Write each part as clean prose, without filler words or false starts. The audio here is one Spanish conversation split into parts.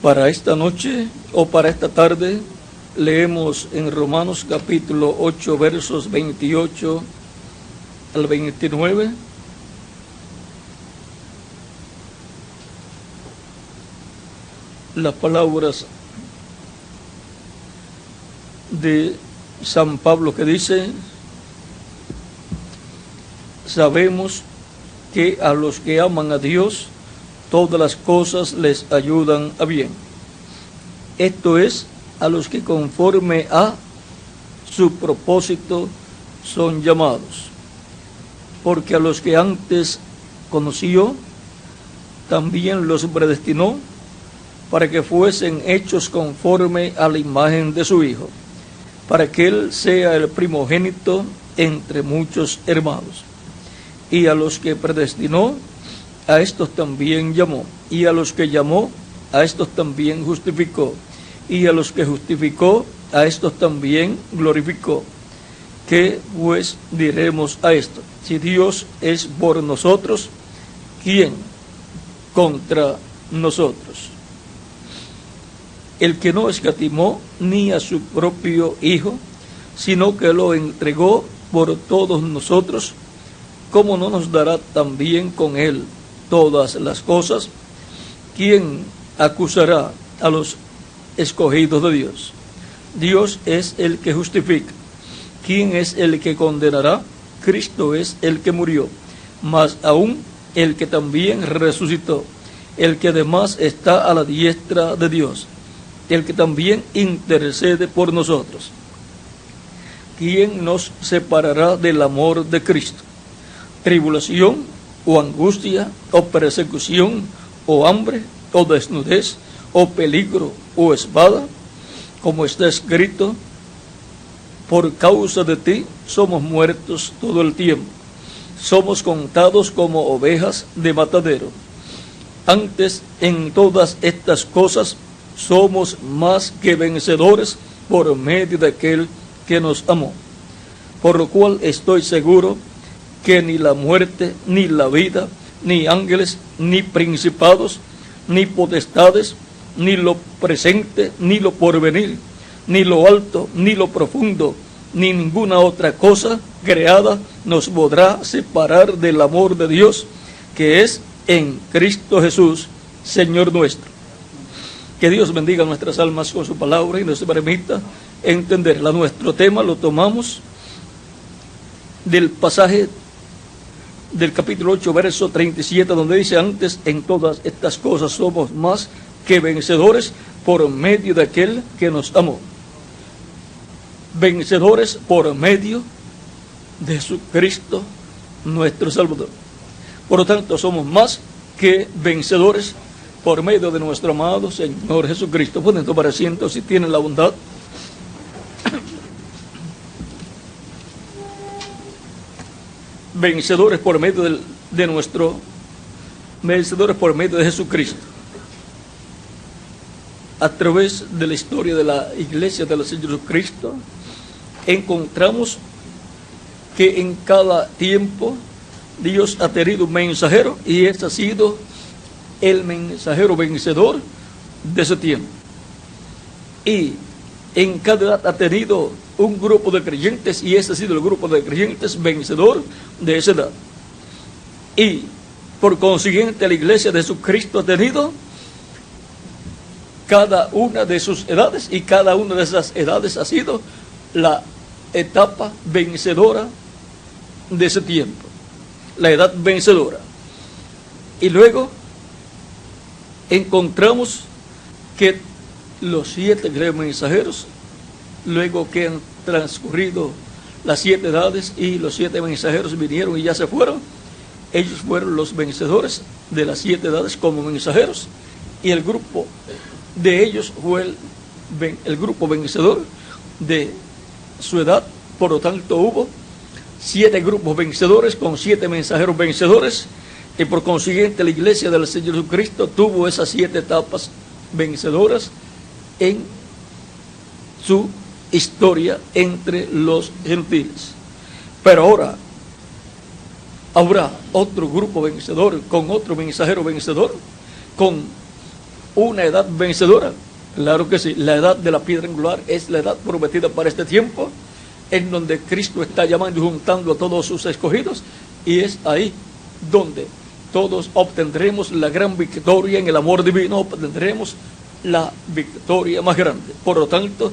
Para esta noche o para esta tarde leemos en Romanos capítulo 8 versos 28 al 29. Las palabras de San Pablo que dice: sabemos que a los que aman a Dios, todas las cosas les ayudan a bien. Esto es, a los que conforme a su propósito son llamados. Porque a los que antes conoció, también los predestinó para que fuesen hechos conforme a la imagen de su Hijo, para que Él sea el primogénito entre muchos hermanos. Y a los que predestinó, a estos también llamó. Y a los que llamó, a estos también justificó. Y a los que justificó, a estos también glorificó. ¿Qué pues diremos a esto? Si Dios es por nosotros, ¿quién contra nosotros? El que no escatimó ni a su propio Hijo, sino que lo entregó por todos nosotros, ¿cómo no nos dará también con Él todas las cosas? ¿Quién acusará a los escogidos de Dios? Dios es el que justifica. ¿Quién es el que condenará? Cristo es el que murió, mas aún el que también resucitó, el que además está a la diestra de Dios, el que también intercede por nosotros. ¿Quién nos separará del amor de Cristo? ¿Tribulación, o angustia, o persecución, o hambre, o desnudez, o peligro, o espada? Como está escrito: por causa de ti somos muertos todo el tiempo, somos contados como ovejas de matadero. Antes, en todas estas cosas, somos más que vencedores por medio de aquel que nos amó. Por lo cual estoy seguro que ni la muerte, ni la vida, ni ángeles, ni principados, ni potestades, ni lo presente, ni lo porvenir, ni lo alto, ni lo profundo, ni ninguna otra cosa creada nos podrá separar del amor de Dios, que es en Cristo Jesús, Señor nuestro. Que Dios bendiga nuestras almas con su palabra y nos permita entenderla. Nuestro tema lo tomamos del pasaje del capítulo 8, verso 37, donde dice: antes en todas estas cosas somos más que vencedores por medio de aquel que nos amó. Vencedores por medio de Jesucristo nuestro Salvador. Por lo tanto, somos más que vencedores por medio de nuestro amado Señor Jesucristo. Pueden tomar asiento si tienen la bondad. Vencedores por medio vencedores por medio de Jesucristo. A través de la historia de la Iglesia del Señor Jesucristo, encontramos que en cada tiempo Dios ha tenido un mensajero, y este ha sido el mensajero vencedor de ese tiempo. Y en cada edad ha tenido un grupo de creyentes, y ese ha sido el grupo de creyentes vencedor de esa edad. Y por consiguiente la Iglesia de Jesucristo ha tenido cada una de sus edades, y cada una de esas edades ha sido la etapa vencedora de ese tiempo, la edad vencedora. Y luego encontramos que los 7 grandes mensajeros, luego que han transcurrido las 7 edades y los 7 mensajeros vinieron y ya se fueron, ellos fueron los vencedores de las 7 edades como mensajeros, y el grupo de ellos fue el grupo vencedor de su edad. Por lo tanto, hubo 7 grupos vencedores con 7 mensajeros vencedores, y por consiguiente la Iglesia del Señor Jesucristo tuvo esas 7 etapas vencedoras en su historia entre los gentiles. Pero ahora habrá otro grupo vencedor, con otro mensajero vencedor, con una edad vencedora. Claro que sí, la edad de la piedra angular es la edad prometida para este tiempo, en donde Cristo está llamando y juntando a todos sus escogidos, y es ahí donde todos obtendremos la gran victoria en el amor divino, obtendremos la victoria más grande. Por lo tanto,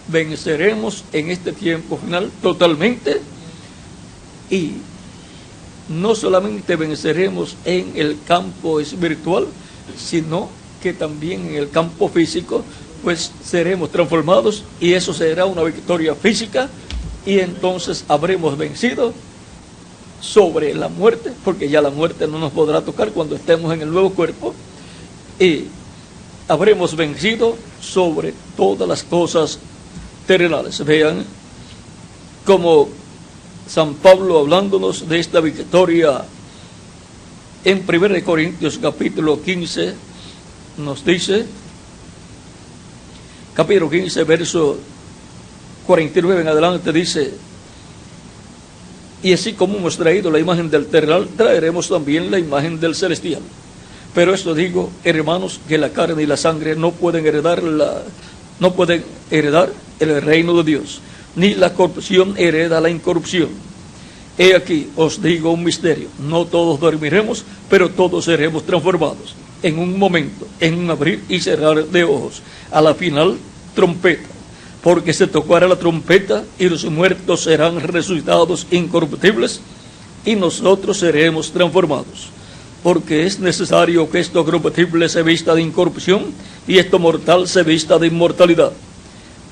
venceremos en este tiempo final totalmente, y no solamente venceremos en el campo espiritual, sino que también en el campo físico, pues seremos transformados, y eso será una victoria física, y entonces habremos vencido sobre la muerte, porque ya la muerte no nos podrá tocar cuando estemos en el nuevo cuerpo, y habremos vencido sobre todas las cosas terrenales. Vean como San Pablo, hablándonos de esta victoria en 1 Corintios capítulo 15, nos dice, capítulo 15, verso 49 en adelante, dice: y así como hemos traído la imagen del terrenal, traeremos también la imagen del celestial. Pero esto digo, hermanos, que la carne y la sangre no pueden heredar el reino de Dios, ni la corrupción hereda la incorrupción. He aquí, os digo un misterio: no todos dormiremos, pero todos seremos transformados en un momento, en un abrir y cerrar de ojos, a la final trompeta. Porque se tocará la trompeta, y los muertos serán resucitados incorruptibles, y nosotros seremos transformados. Porque es necesario que esto corruptible se vista de incorrupción, y esto mortal se vista de inmortalidad.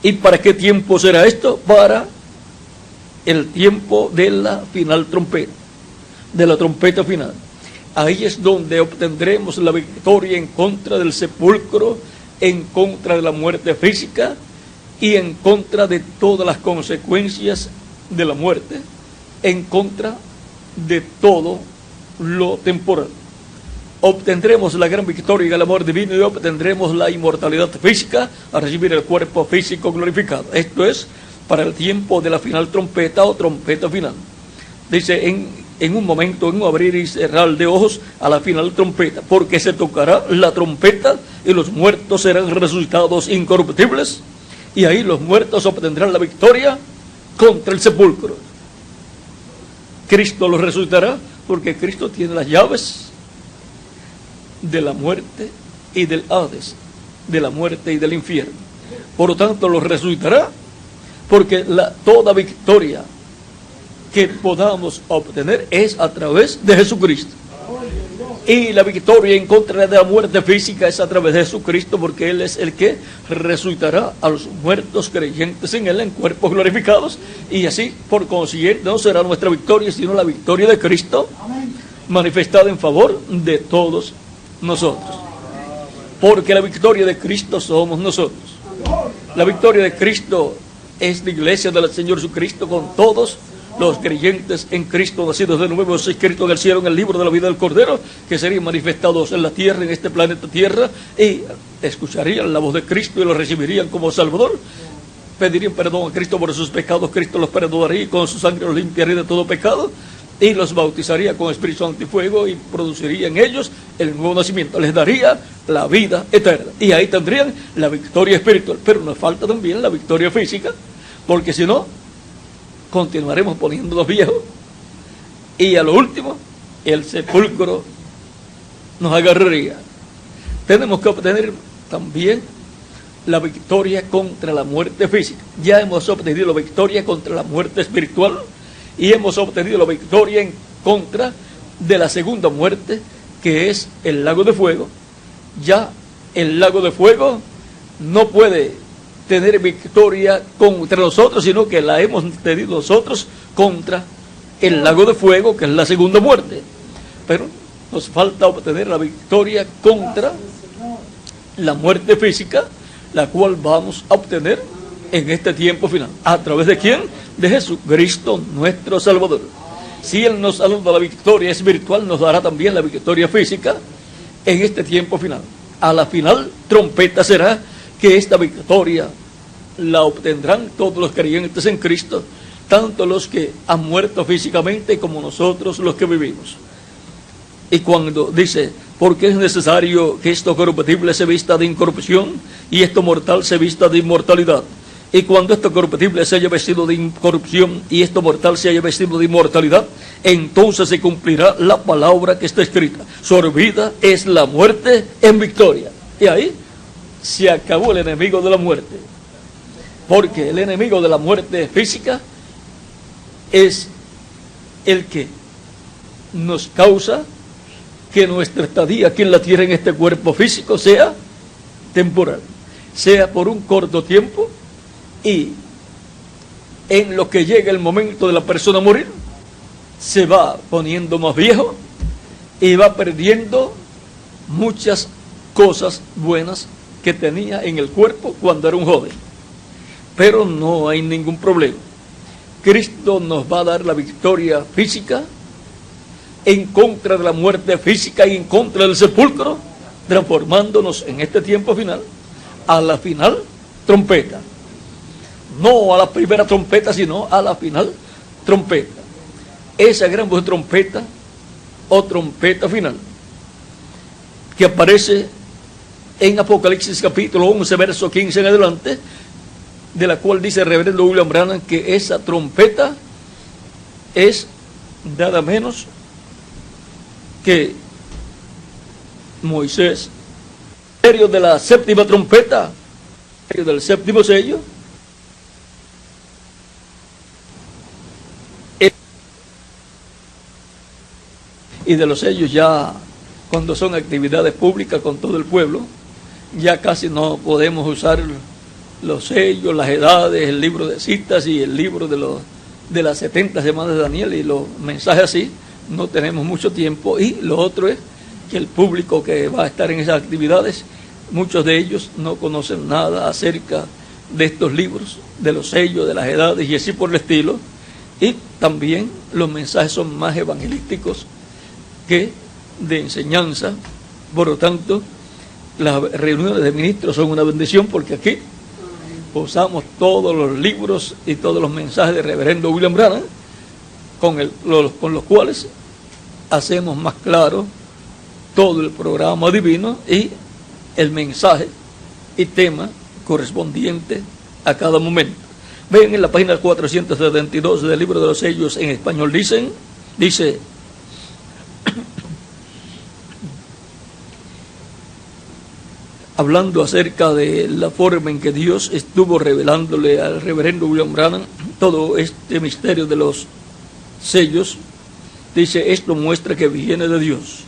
¿Y para qué tiempo será esto? Para el tiempo de la final trompeta, de la trompeta final. Ahí es donde obtendremos la victoria en contra del sepulcro, en contra de la muerte física, y en contra de todas las consecuencias de la muerte, en contra de todo lo temporal. Obtendremos la gran victoria en el amor divino, y obtendremos la inmortalidad física a recibir el cuerpo físico glorificado. Esto es para el tiempo de la final trompeta o trompeta final. Dice, en un momento, en un abrir y cerrar de ojos, a la final trompeta, porque se tocará la trompeta, y los muertos serán resucitados incorruptibles, y ahí los muertos obtendrán la victoria contra el sepulcro. Cristo los resucitará, porque Cristo tiene las llaves de la muerte y del Hades, de la muerte y del infierno. Por lo tanto, los resucitará, porque toda victoria que podamos obtener es a través de Jesucristo. Y la victoria en contra de la muerte física es a través de Jesucristo, porque Él es el que resucitará a los muertos creyentes en Él en cuerpos glorificados, y así, por consiguiente, no será nuestra victoria, sino la victoria de Cristo manifestada en favor de todos nosotros. Porque la victoria de Cristo somos nosotros. La victoria de Cristo es la iglesia del Señor Jesucristo, con todos los creyentes en Cristo, nacidos de nuevo, escritos en el cielo, en el libro de la vida del Cordero, que serían manifestados en la tierra, en este planeta Tierra, y escucharían la voz de Cristo y lo recibirían como Salvador. Pedirían perdón a Cristo por sus pecados, Cristo los perdonaría, y con su sangre los limpiaría de todo pecado, y los bautizaría con Espíritu Santo y fuego, y produciría en ellos el nuevo nacimiento, les daría la vida eterna, y ahí tendrían la victoria espiritual. Pero nos falta también la victoria física, porque si no, continuaremos poniéndonos viejos, y a lo último el sepulcro nos agarraría. Tenemos que obtener también la victoria contra la muerte física. Ya hemos obtenido la victoria contra la muerte espiritual, y hemos obtenido la victoria en contra de la segunda muerte, que es el lago de fuego. Ya el lago de fuego no puede tener victoria contra nosotros, sino que la hemos tenido nosotros contra el lago de fuego, que es la segunda muerte. Pero nos falta obtener la victoria contra la muerte física, la cual vamos a obtener en este tiempo final. ¿A través de quién? De Jesucristo nuestro Salvador. Si Él nos ha dado la victoria espiritual, nos dará también la victoria física en este tiempo final. A la final trompeta será que esta victoria la obtendrán todos los creyentes en Cristo, tanto los que han muerto físicamente como nosotros los que vivimos. Y cuando dice, porque es necesario que esto corruptible se vista de incorrupción y esto mortal se vista de inmortalidad. Y cuando esto corruptible se haya vestido de incorrupción y esto mortal se haya vestido de inmortalidad, entonces se cumplirá la palabra que está escrita: sorbida es la muerte en victoria. Y ahí se acabó el enemigo de la muerte, porque el enemigo de la muerte física es el que nos causa que nuestra estadía aquí en la tierra, en este cuerpo físico, sea temporal, sea por un corto tiempo, y en lo que llega el momento de la persona morir, se va poniendo más viejo y va perdiendo muchas cosas buenas que tenía en el cuerpo cuando era un joven. Pero no hay ningún problema. Cristo nos va a dar la victoria física en contra de la muerte física y en contra del sepulcro, transformándonos en este tiempo final a la final trompeta. No a la primera trompeta, sino a la final trompeta. Esa gran voz de trompeta o trompeta final que aparece en Apocalipsis capítulo 11, verso 15 en adelante, de la cual dice el reverendo William Branham que esa trompeta es nada menos que Moisés, en medio de la séptima trompeta, en medio del séptimo sello, y de los sellos ya cuando son actividades públicas con todo el pueblo, ya casi no podemos usar los sellos, las edades, el libro de citas y el libro de las 70 semanas de Daniel y los mensajes así. No tenemos mucho tiempo. Y lo otro es que el público que va a estar en esas actividades, muchos de ellos no conocen nada acerca de estos libros, de los sellos, de las edades y así por el estilo. Y también los mensajes son más evangelísticos que de enseñanza. Por lo tanto, las reuniones de ministros son una bendición, porque aquí usamos todos los libros y todos los mensajes del reverendo William Branham, con los cuales hacemos más claro todo el programa divino y el mensaje y tema correspondiente a cada momento. Ven en la página 472 del libro de los sellos en español, dice hablando acerca de la forma en que Dios estuvo revelándole al reverendo William Branham todo este misterio de los sellos, dice: esto muestra que viene de Dios,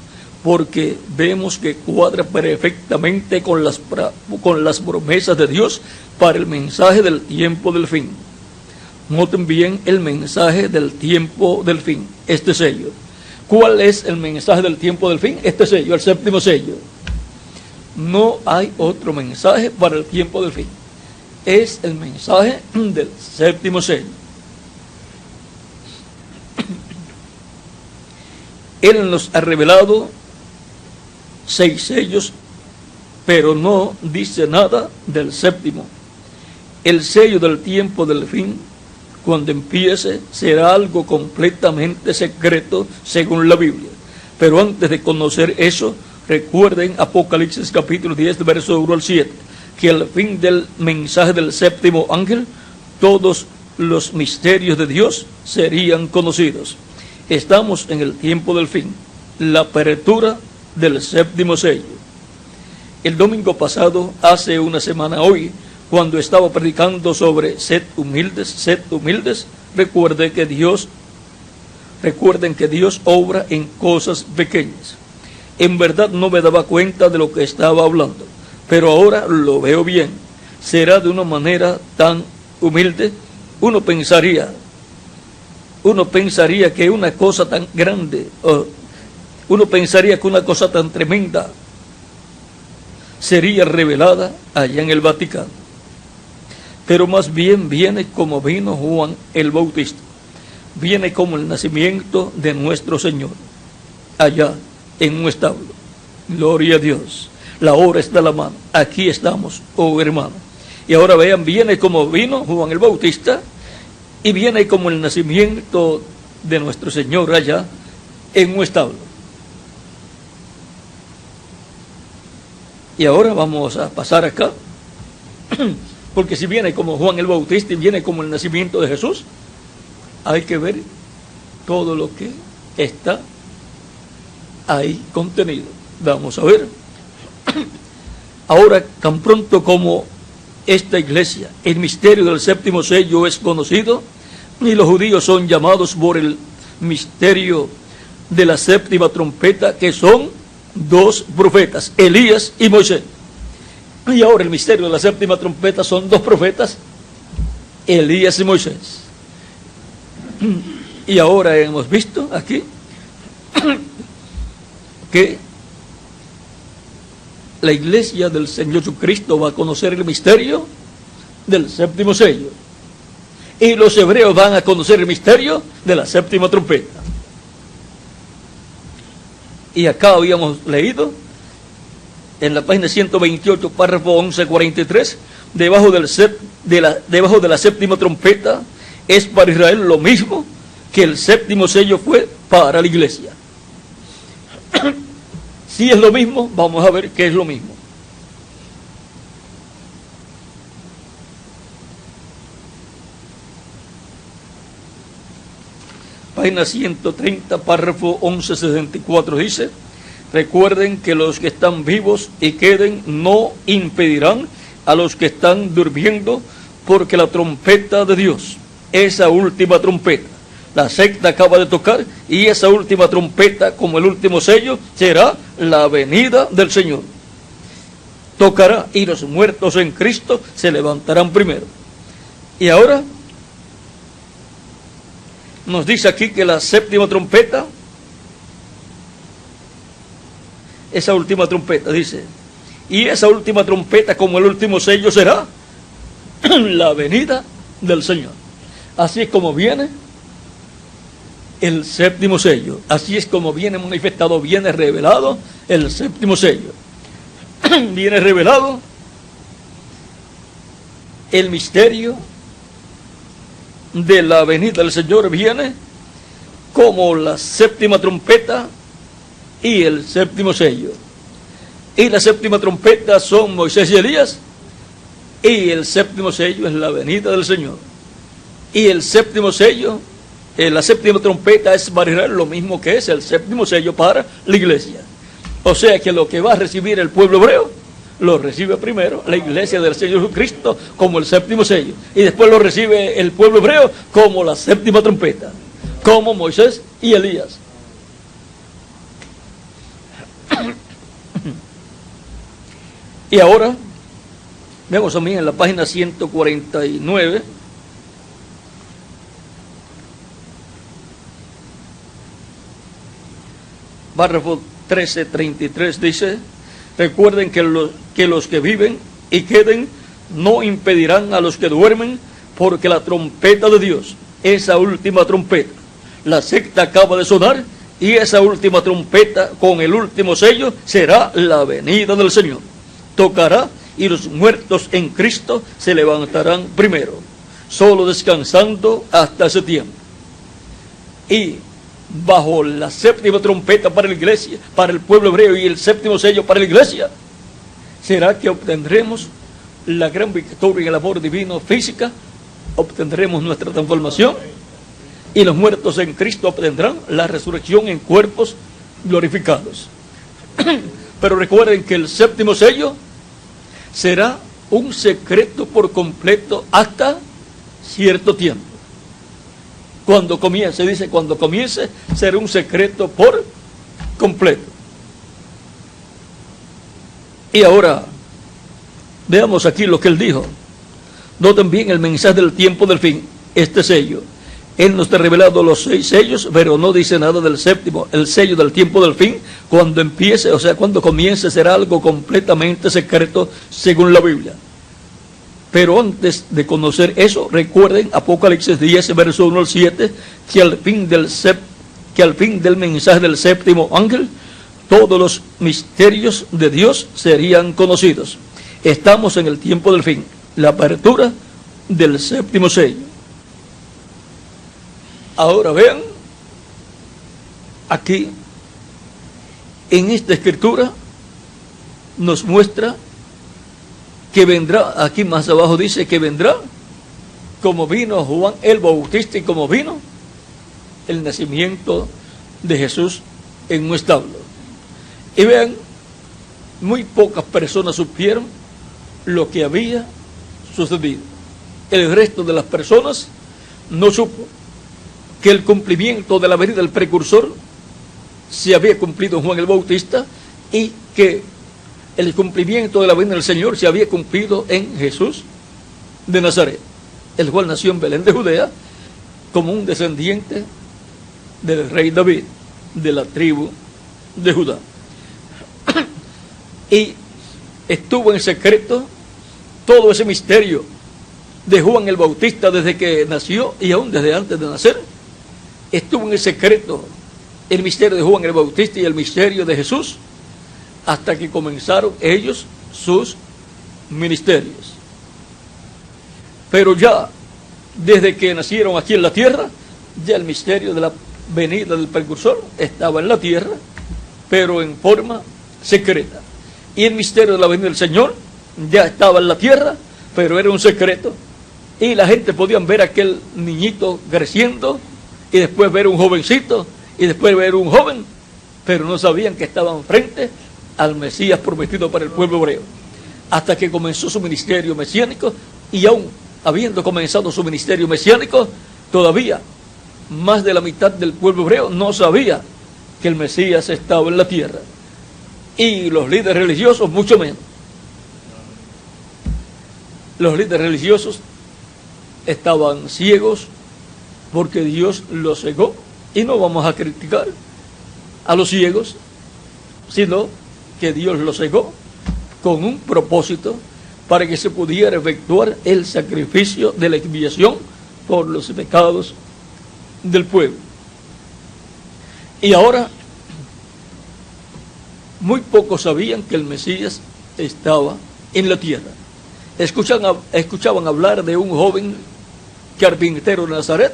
porque vemos que cuadra perfectamente con las promesas de Dios para el mensaje del tiempo del fin. Noten bien el mensaje del tiempo del fin, este sello. ¿Cuál es el mensaje del tiempo del fin? Este sello, el séptimo sello. No hay otro mensaje para el tiempo del fin. Es el mensaje del séptimo sello. Él nos ha revelado 6 sellos, pero no dice nada del séptimo. El sello del tiempo del fin, cuando empiece, será algo completamente secreto según la Biblia. Pero antes de conocer eso, recuerden Apocalipsis capítulo 10, verso 1 al 7, que al fin del mensaje del séptimo ángel, todos los misterios de Dios serían conocidos. Estamos en el tiempo del fin, la apertura del séptimo sello. El domingo pasado, hace una semana hoy, cuando estaba predicando sobre sed humildes, recuerden que Dios obra en cosas pequeñas. En verdad no me daba cuenta de lo que estaba hablando, pero ahora lo veo bien. Será de una manera tan humilde, uno pensaría que una cosa tan grande, uno pensaría que una cosa tan tremenda sería revelada allá en el Vaticano. Pero más bien viene como vino Juan el Bautista, viene como el nacimiento de nuestro Señor, allá en un establo. Gloria a Dios. La hora está a la mano. Aquí estamos, oh hermano. Y ahora vean, viene como vino Juan el Bautista y viene como el nacimiento de nuestro Señor allá en un establo. Y ahora vamos a pasar acá, porque si viene como Juan el Bautista y viene como el nacimiento de Jesús, hay que ver todo lo que está ahí contenido. Vamos a ver. Ahora, tan pronto como esta iglesia, el misterio del séptimo sello es conocido, y los judíos son llamados por el misterio de la séptima trompeta, que son dos profetas, Elías y Moisés. Y ahora el misterio de la séptima trompeta son dos profetas, Elías y Moisés. Y ahora hemos visto aquí que la iglesia del Señor Jesucristo va a conocer el misterio del séptimo sello. Y los hebreos van a conocer el misterio de la séptima trompeta. Y acá habíamos leído, en la página 128, párrafo 1143, debajo de la séptima trompeta es para Israel lo mismo que el séptimo sello fue para la iglesia. Si es lo mismo, vamos a ver qué es lo mismo. Página 130, párrafo 1164 dice: recuerden que los que están vivos y queden no impedirán a los que están durmiendo, porque la trompeta de Dios, esa última trompeta, la sexta acaba de tocar, y esa última trompeta, como el último sello, será la venida del Señor. Tocará, y los muertos en Cristo se levantarán primero. Y ahora nos dice aquí que la séptima trompeta, esa última trompeta, dice, y esa última trompeta, como el último sello, será la venida del Señor. Así es como viene el séptimo sello. Así es como viene manifestado, viene revelado el séptimo sello. Viene revelado el misterio de la venida del Señor, viene como la séptima trompeta y el séptimo sello. Y la séptima trompeta son Moisés y Elías, y el séptimo sello es la venida del Señor. Y el séptimo sello, la séptima trompeta es para Israel lo mismo que es el séptimo sello para la iglesia. O sea que lo que va a recibir el pueblo hebreo, lo recibe primero la iglesia del Señor Jesucristo como el séptimo sello, y después lo recibe el pueblo hebreo como la séptima trompeta, como Moisés y Elías. Y ahora vemos también en la página 149, párrafo 1333, dice: recuerden que los que viven y queden no impedirán a los que duermen, porque la trompeta de Dios, esa última trompeta, la sexta acaba de sonar, y esa última trompeta con el último sello será la venida del Señor. Tocará, y los muertos en Cristo se levantarán primero, solo descansando hasta ese tiempo. Y bajo la séptima trompeta para la iglesia, para el pueblo hebreo, y el séptimo sello para la iglesia, será que obtendremos la gran victoria en el amor divino física, obtendremos nuestra transformación, y los muertos en Cristo obtendrán la resurrección en cuerpos glorificados. Pero recuerden que el séptimo sello será un secreto por completo hasta cierto tiempo. Cuando comience, dice, cuando comience será un secreto por completo. Y ahora veamos aquí lo que él dijo. Noten bien el mensaje del tiempo del fin, este sello. Él nos ha revelado los 6 sellos, pero no dice nada del séptimo, el sello del tiempo del fin. Cuando empiece, o sea, cuando comience, será algo completamente secreto según la Biblia. Pero antes de conocer eso, recuerden Apocalipsis 10, verso 1 al 7, que al fin del mensaje del séptimo ángel, todos los misterios de Dios serían conocidos. Estamos en el tiempo del fin, la apertura del séptimo sello. Ahora vean, aquí, en esta escritura, nos muestra que vendrá, aquí más abajo dice que vendrá, como vino Juan el Bautista y como vino el nacimiento de Jesús en un establo. Y vean, muy pocas personas supieron lo que había sucedido. El resto de las personas no supo que el cumplimiento de la venida del precursor se había cumplido en Juan el Bautista y que el cumplimiento de la venida del Señor se había cumplido en Jesús de Nazaret, el cual nació en Belén de Judea como un descendiente del rey David, de la tribu de Judá. Y estuvo en secreto todo ese misterio de Juan el Bautista desde que nació y aún desde antes de nacer. Estuvo en secreto el misterio de Juan el Bautista y el misterio de Jesús hasta que comenzaron ellos sus ministerios. Pero ya desde que nacieron aquí en la tierra, ya el misterio de la venida del precursor estaba en la tierra, pero en forma secreta. Y el misterio de la venida del Señor ya estaba en la tierra, pero era un secreto. Y la gente podía ver a aquel niñito creciendo, y después ver un jovencito, y después ver un joven, pero no sabían que estaban frente al Mesías prometido para el pueblo hebreo. Hasta que comenzó su ministerio mesiánico, y aún habiendo comenzado su ministerio mesiánico, todavía más de la mitad del pueblo hebreo no sabía que el Mesías estaba en la tierra. Y los líderes religiosos mucho menos. Los líderes religiosos estaban ciegos porque Dios los cegó. Y no vamos a criticar a los ciegos, sino que Dios los cegó con un propósito para que se pudiera efectuar el sacrificio de la expiación por los pecados del pueblo. Y ahora, muy pocos sabían que el Mesías estaba en la tierra. Escuchaban hablar de un joven carpintero de Nazaret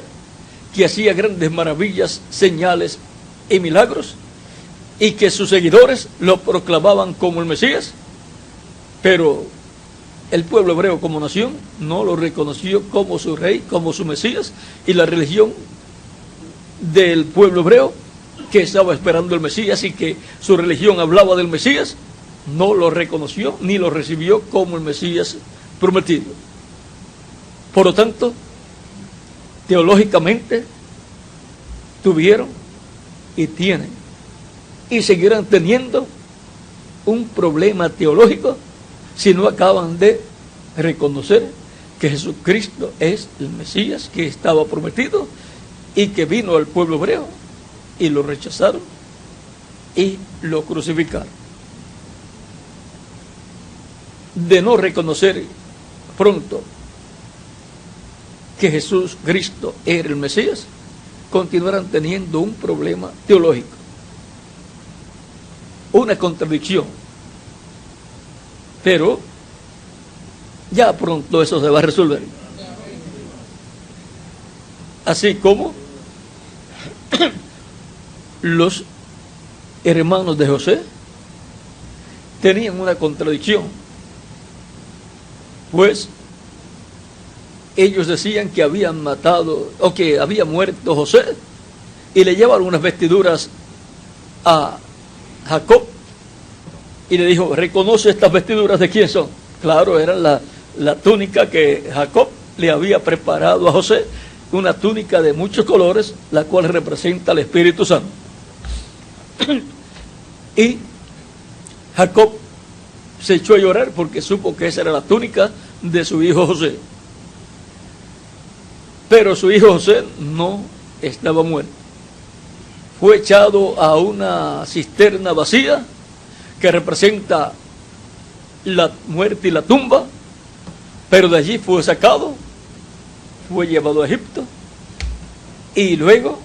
que hacía grandes maravillas, señales y milagros, y que sus seguidores lo proclamaban como el Mesías, pero el pueblo hebreo como nación no lo reconoció como su rey, como su Mesías, y la religión del pueblo hebreo que estaba esperando el Mesías y que su religión hablaba del Mesías, no lo reconoció ni lo recibió como el Mesías prometido. Por lo tanto, teológicamente tuvieron y tienen y seguirán teniendo un problema teológico si no acaban de reconocer que Jesucristo es el Mesías que estaba prometido y que vino al pueblo hebreo y lo rechazaron y lo crucificaron. De no reconocer pronto que Jesús Cristo era el Mesías, continuarán teniendo un problema teológico, una contradicción. Pero ya pronto eso se va a resolver. Así como los hermanos de José tenían una contradicción, pues ellos decían que habían matado o que había muerto José y le llevaron unas vestiduras a Jacob y le dijo: ¿reconoce estas vestiduras de quién son? Claro, eran la túnica que Jacob le había preparado a José, una túnica de muchos colores, la cual representa al Espíritu Santo. Y Jacob se echó a llorar porque supo que esa era la túnica de su hijo José. Pero su hijo José no estaba muerto. Fue echado a una cisterna vacía que representa la muerte y la tumba, pero de allí fue sacado, fue llevado a Egipto y luego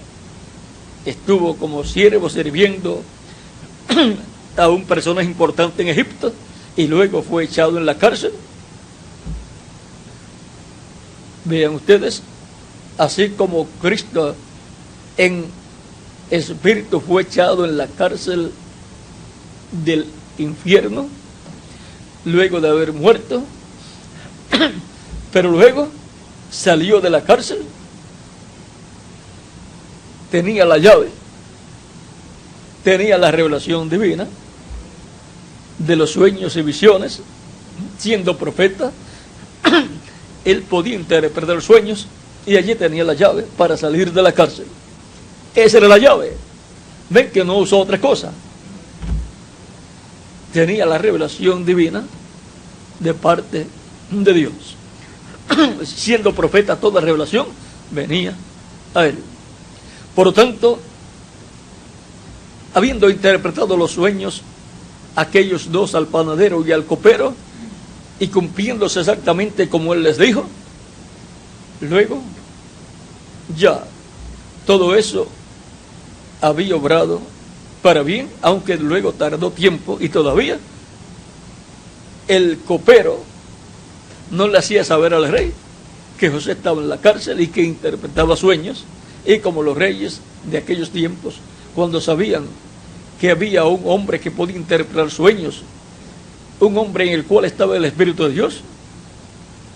estuvo como siervo sirviendo a un personaje importante en Egipto y luego fue echado en la cárcel. Vean ustedes, así como Cristo en espíritu fue echado en la cárcel del infierno, luego de haber muerto, pero luego salió de la cárcel, tenía la llave, tenía la revelación divina de los sueños y visiones. Siendo profeta, él podía interpretar los sueños y allí tenía la llave para salir de la cárcel. Esa era la llave. Ven que no usó otra cosa. Tenía la revelación divina de parte de Dios. Siendo profeta, toda revelación venía a él. Por lo tanto, habiendo interpretado los sueños, aquellos dos, al panadero y al copero, y cumpliéndose exactamente como él les dijo, luego ya todo eso había obrado para bien, aunque luego tardó tiempo, y todavía el copero no le hacía saber al rey que José estaba en la cárcel y que interpretaba sueños. Y como los reyes de aquellos tiempos, cuando sabían que había un hombre que podía interpretar sueños, un hombre en el cual estaba el Espíritu de Dios,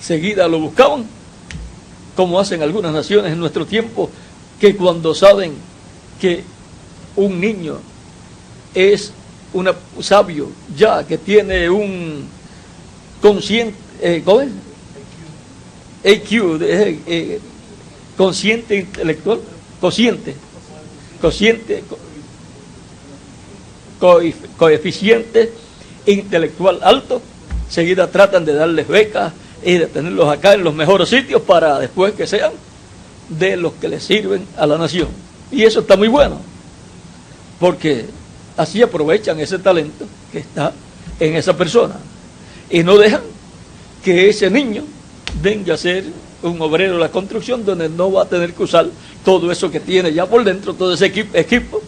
seguida lo buscaban, como hacen algunas naciones en nuestro tiempo, que cuando saben que un niño es un sabio, ya que tiene un consciente, ¿cómo es? IQ, consciente intelectual, coeficiente intelectual alto, seguida tratan de darles becas y de tenerlos acá en los mejores sitios para después que sean de los que les sirven a la nación. Y eso está muy bueno, porque así aprovechan ese talento que está en esa persona y no dejan que ese niño venga a ser un obrero de la construcción, donde no va a tener que usar todo eso que tiene ya por dentro, todo ese equipo.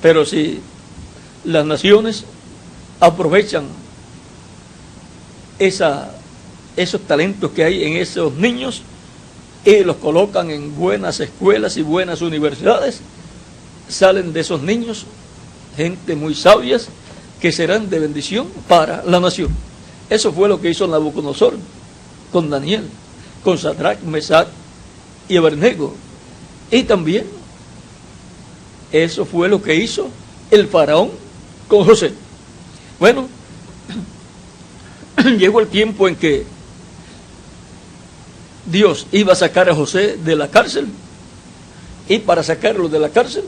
Pero si las naciones aprovechan esos talentos que hay en esos niños y los colocan en buenas escuelas y buenas universidades, salen de esos niños gente muy sabias que serán de bendición para la nación. Eso fue lo que hizo Nabucodonosor con Daniel, con Sadrach, Mesach y Abednego. Y también eso fue lo que hizo el faraón con José. Bueno, llegó el tiempo en que Dios iba a sacar a José de la cárcel, y para sacarlo de la cárcel,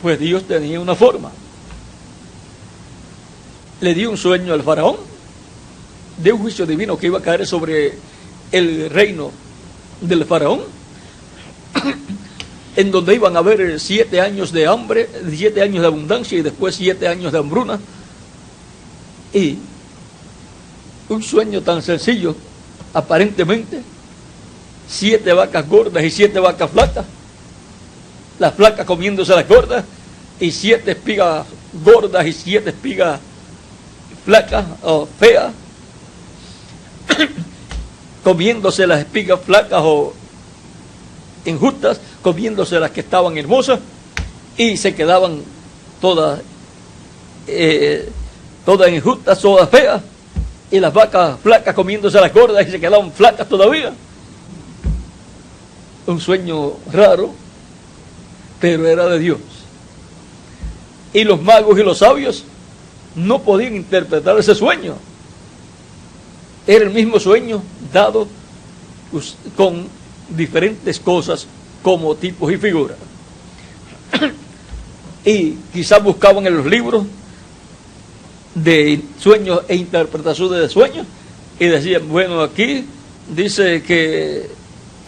pues Dios tenía una forma. Le dio un sueño al faraón de un juicio divino que iba a caer sobre el reino del faraón, en donde iban a haber 7 años de hambre, 7 años de abundancia y después 7 años de hambruna. Y un sueño tan sencillo, aparentemente, 7 vacas gordas y 7 vacas flacas, las flacas comiéndose las gordas, y 7 espigas gordas y 7 espigas flacas o feas, comiéndose las espigas flacas o injustas, comiéndose las que estaban hermosas, y se quedaban todas injustas, todas feas, y las vacas flacas comiéndose las gordas y se quedaban flacas todavía. Un sueño raro, pero era de Dios. Y los magos y los sabios no podían interpretar ese sueño. Era el mismo sueño dado con diferentes cosas como tipos y figuras. Y quizás buscaban en los libros de sueños e interpretaciones de sueños y decían, bueno, aquí dice que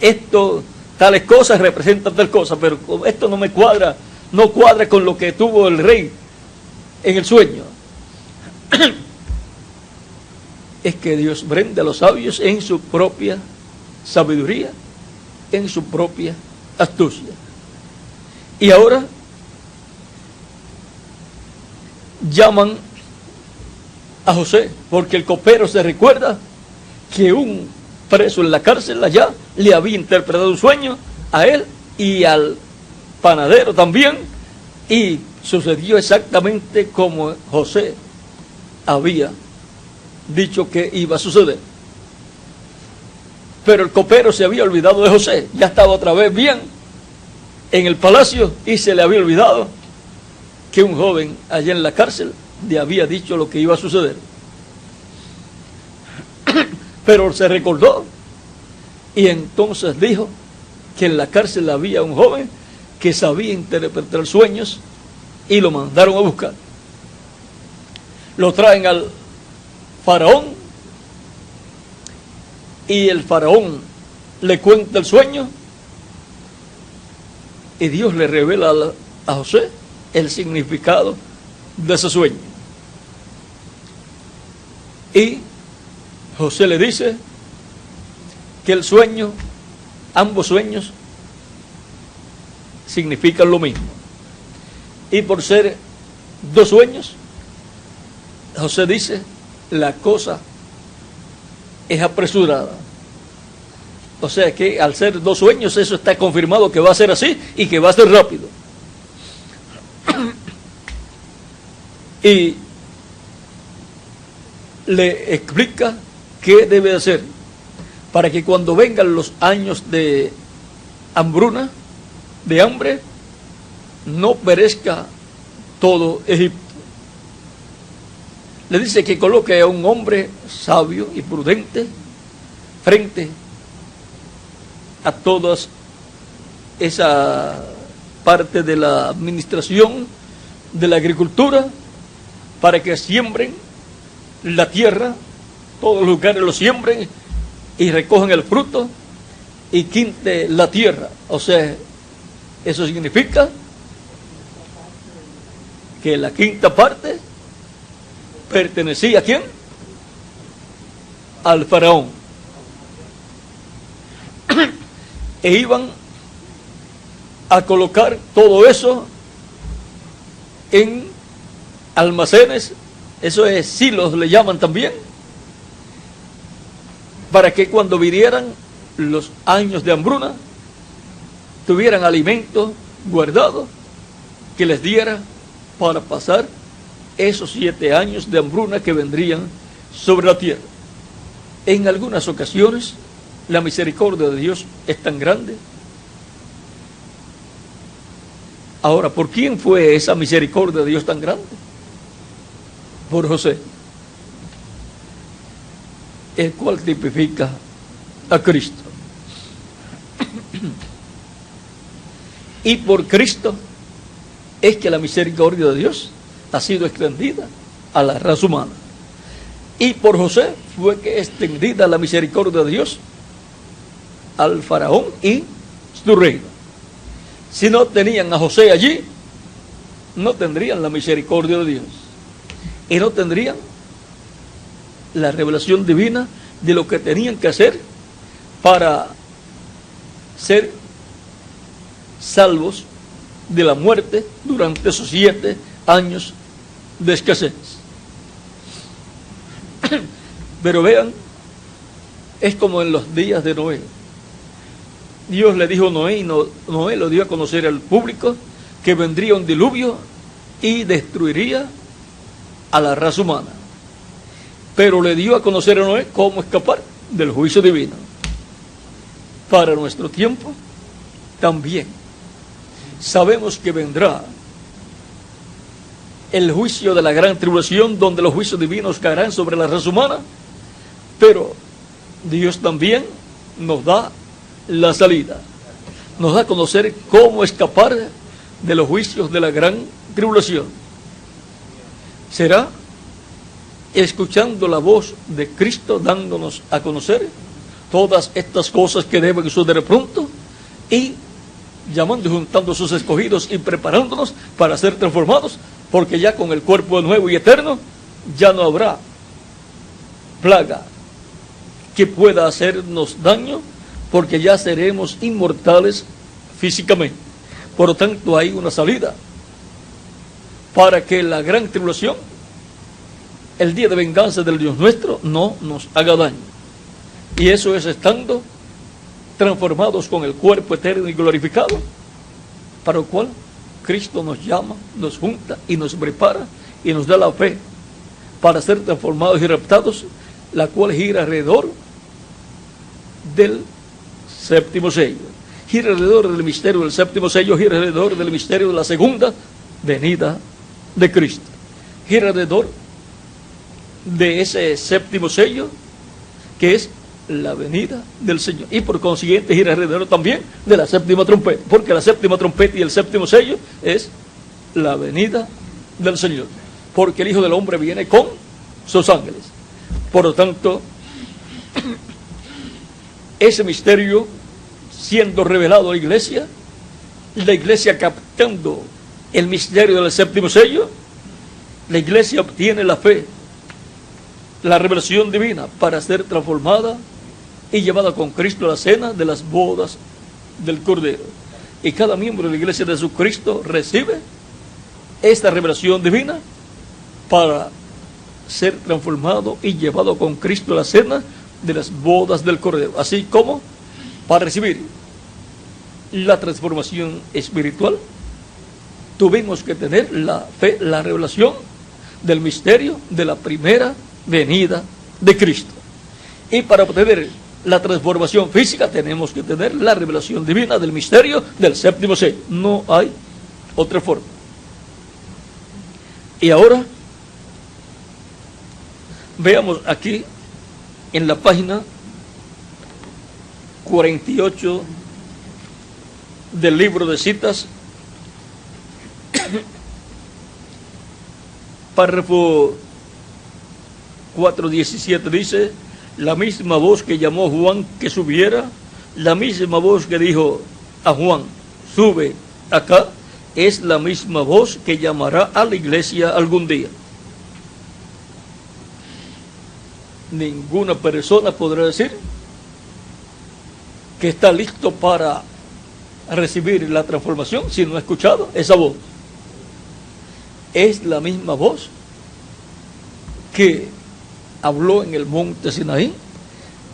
esto, tales cosas representan tal cosa, pero esto no me cuadra, no cuadra con lo que tuvo el rey en el sueño. Es que Dios prende a los sabios en su propia sabiduría, en su propia astucia. Y ahora llaman a José, porque el copero se recuerda que un preso en la cárcel allá le había interpretado un sueño a él y al panadero también, y sucedió exactamente como José había dicho que iba a suceder. Pero el copero se había olvidado de José, ya estaba otra vez bien en el palacio y se le había olvidado que un joven allá en la cárcel le había dicho lo que iba a suceder. Pero se recordó y entonces dijo que en la cárcel había un joven que sabía interpretar sueños y lo mandaron a buscar. Lo traen al faraón y el faraón le cuenta el sueño y Dios le revela a José el significado de ese sueño. Y José le dice que el sueño, ambos sueños, significan lo mismo. Y por ser dos sueños, José dice, la cosa es apresurada. O sea que al ser dos sueños, eso está confirmado que va a ser así y que va a ser rápido. Y le explica qué debe hacer para que cuando vengan los años de hambruna, de hambre, no perezca todo Egipto. Le dice que coloque a un hombre sabio y prudente frente a todas esa parte de la administración de la agricultura para que siembren la tierra, todos los lugares lo siembren y recojan el fruto y quinte la tierra. O sea, eso significa que la quinta parte pertenecía ¿a quién? Al faraón. E iban a colocar todo eso en almacenes, eso es silos, le llaman también, para que cuando vinieran los años de hambruna, tuvieran alimento guardado que les diera para pasar esos 7 años de hambruna que vendrían sobre la tierra. En algunas ocasiones, la misericordia de Dios es tan grande. Ahora, ¿por quién fue esa misericordia de Dios tan grande? Por José, el cual tipifica a Cristo. Y por Cristo es que la misericordia de Dios ha sido extendida a la raza humana. Y por José fue que extendida la misericordia de Dios al faraón y su reino. Si no tenían a José allí, no tendrían la misericordia de Dios y no tendrían la revelación divina de lo que tenían que hacer para ser salvos de la muerte durante esos 7 años de escasez. Pero vean, es como en los días de Noé. Dios le dijo a Noé, y Noé lo dio a conocer al público, que vendría un diluvio y destruiría a la raza humana. Pero le dio a conocer a Noé cómo escapar del juicio divino. Para nuestro tiempo, también sabemos que vendrá el juicio de la gran tribulación, donde los juicios divinos caerán sobre la raza humana, pero Dios también nos da la salida, nos da a conocer cómo escapar de los juicios de la gran tribulación. Será escuchando la voz de Cristo, dándonos a conocer todas estas cosas que deben suceder pronto, y llamando y juntando a sus escogidos y preparándonos para ser transformados, porque ya con el cuerpo nuevo y eterno ya no habrá plaga que pueda hacernos daño, porque ya seremos inmortales físicamente. Por lo tanto, hay una salida para que la gran tribulación, el día de venganza del Dios nuestro, no nos haga daño. Y eso es estando transformados con el cuerpo eterno y glorificado, para lo cual Cristo nos llama, nos junta y nos prepara y nos da la fe para ser transformados y raptados, la cual gira alrededor del séptimo sello. Gira alrededor del misterio del séptimo sello, gira alrededor del misterio de la segunda venida de Cristo. Gira alrededor de ese séptimo sello, que es la venida del Señor. Y por consiguiente gira alrededor también de la séptima trompeta, porque la séptima trompeta y el séptimo sello es la venida del Señor. Porque el Hijo del Hombre viene con sus ángeles. Por lo tanto, ese misterio siendo revelado a la iglesia captando el misterio del séptimo sello, la iglesia obtiene la fe, la revelación divina para ser transformada y llevada con Cristo a la cena de las bodas del Cordero. Y cada miembro de la iglesia de Jesucristo recibe esta revelación divina para ser transformado y llevado con Cristo a la cena de las bodas del Cordero, así como para recibir la transformación espiritual tuvimos que tener la fe, la revelación del misterio de la primera venida de Cristo. Y para obtener la transformación física tenemos que tener la revelación divina del misterio del séptimo sello. No hay otra forma. Y ahora veamos aquí en la página 48 del libro de citas, párrafo 4:17 dice: la misma voz que llamó a Juan que subiera, la misma voz que dijo a Juan, sube acá, es la misma voz que llamará a la iglesia algún día. Ninguna persona podrá decir que está listo para recibir la transformación si no ha escuchado esa voz. Es la misma voz que habló en el monte Sinaí,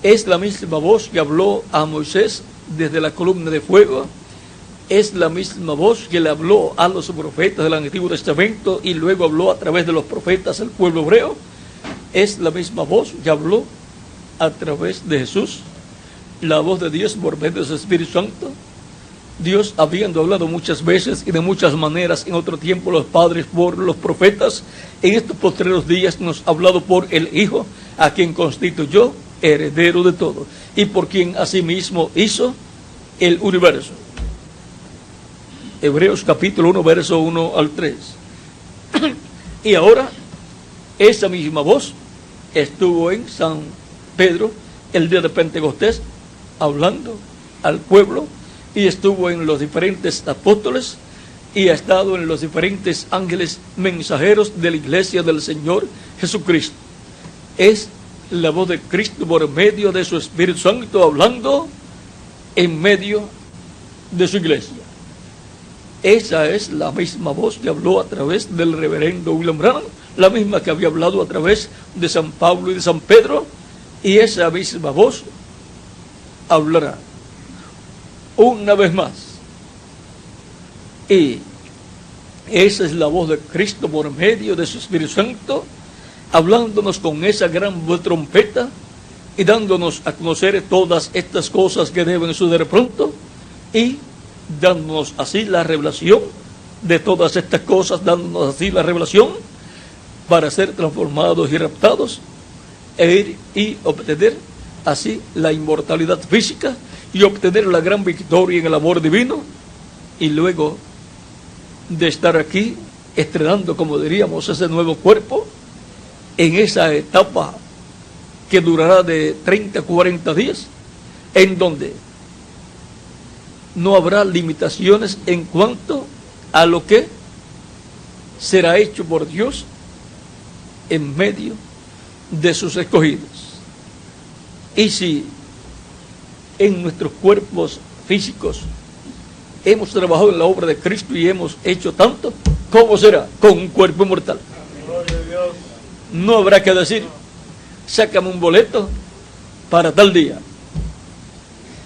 es la misma voz que habló a Moisés desde la columna de fuego, es la misma voz que le habló a los profetas del Antiguo Testamento y luego habló a través de los profetas al pueblo hebreo, es la misma voz que habló a través de Jesús, la voz de Dios por medio de su Espíritu Santo. Dios, habiendo hablado muchas veces y de muchas maneras en otro tiempo los padres por los profetas, en estos postreros días nos ha hablado por el Hijo, a quien constituyó heredero de todo y por quien asimismo hizo el universo. Hebreos capítulo 1, verso 1 al 3. Y ahora, esa misma voz estuvo en San Pedro el día de Pentecostés, hablando al pueblo, y estuvo en los diferentes apóstoles, y ha estado en los diferentes ángeles mensajeros de la iglesia del Señor Jesucristo. Es la voz de Cristo por medio de su Espíritu Santo, hablando en medio de su iglesia. Esa es la misma voz que habló a través del reverendo William Branham, la misma que había hablado a través de San Pablo y de San Pedro, y esa misma voz hablará una vez más. Y esa es la voz de Cristo por medio de su Espíritu Santo, hablándonos con esa gran voz de trompeta y dándonos a conocer todas estas cosas que deben suceder pronto, y dándonos así la revelación de todas estas cosas, dándonos así la revelación para ser transformados y raptados e ir y obtener así la inmortalidad física y obtener la gran victoria en el amor divino, y luego de estar aquí estrenando, como diríamos, ese nuevo cuerpo en esa etapa que durará de 30 a 40 días, en donde no habrá limitaciones en cuanto a lo que será hecho por Dios en medio de sus escogidos. Y si en nuestros cuerpos físicos hemos trabajado en la obra de Cristo y hemos hecho tanto, ¿cómo será con un cuerpo mortal? No habrá que decir, sácame un boleto para tal día,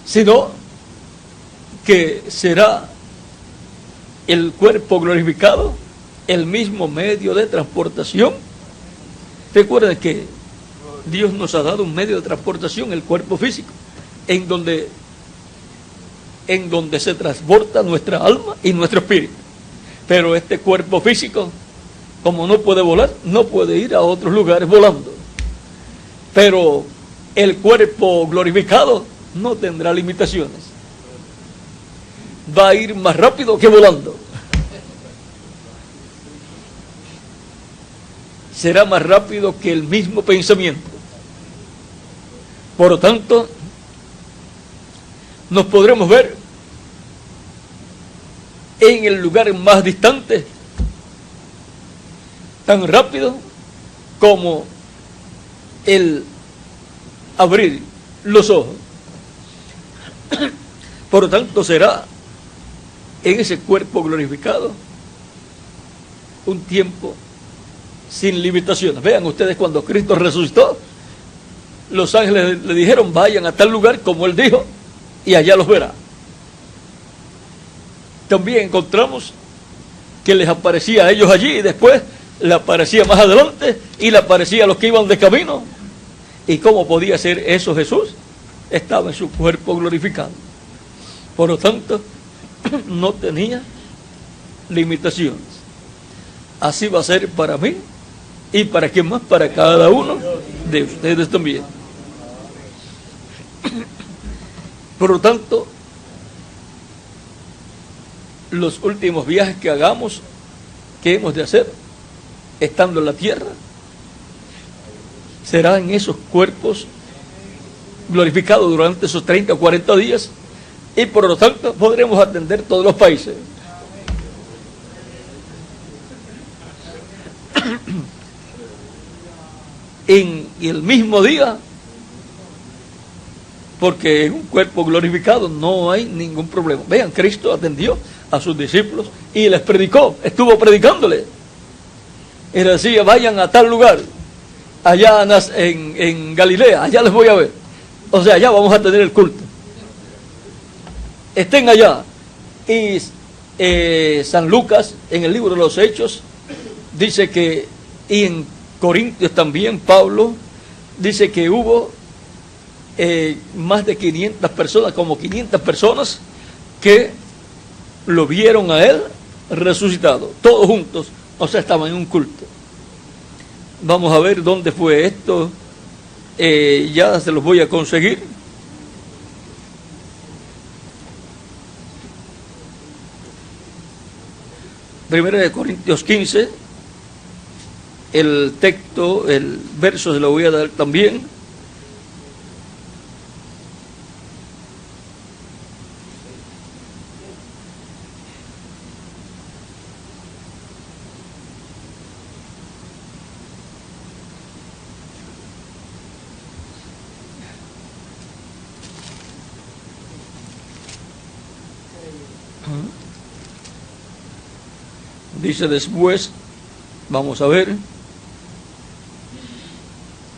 sino que será el cuerpo glorificado el mismo medio de transportación Recuerden que Dios nos ha dado un medio de transportación, el cuerpo físico, en donde se transporta nuestra alma y nuestro espíritu. Pero este cuerpo físico, como no puede volar, no puede ir a otros lugares volando. Pero el cuerpo glorificado no tendrá limitaciones. Va a ir más rápido que volando. Será más rápido que el mismo pensamiento. Por lo tanto, nos podremos ver en el lugar más distante, tan rápido como el abrir los ojos. Por lo tanto, será en ese cuerpo glorificado un tiempo sin limitaciones. Vean ustedes, cuando Cristo resucitó, los ángeles le dijeron: vayan a tal lugar como Él dijo, y allá los verá. También encontramos que les aparecía a ellos allí, y después le aparecía más adelante, y le aparecía a los que iban de camino. ¿Y cómo podía ser eso Jesús? Estaba en su cuerpo glorificado. Por lo tanto, no tenía limitaciones. Así va a ser para mí, y para quién más, para cada uno de ustedes también. Por lo tanto, los últimos viajes que hagamos, que hemos de hacer, estando en la tierra, será en esos cuerpos glorificados durante esos 30 o 40 días, y por lo tanto podremos atender todos los países. En el mismo día, porque en un cuerpo glorificado no hay ningún problema. Vean, Cristo atendió a sus discípulos y les predicó, estuvo predicándole. Y les decía: vayan a tal lugar, allá en Galilea, allá les voy a ver. O sea, allá vamos a tener el culto. Estén allá. Y San Lucas, en el libro de los Hechos, dice que, y en Corintios también, Pablo dice que hubo más de 500 personas, como 500 personas, que lo vieron a él resucitado, todos juntos, o sea, estaban en un culto. Vamos a ver dónde fue esto, ya se los voy a conseguir. Primero de Corintios 15, el texto, el verso se lo voy a dar también. Dice después, vamos a ver,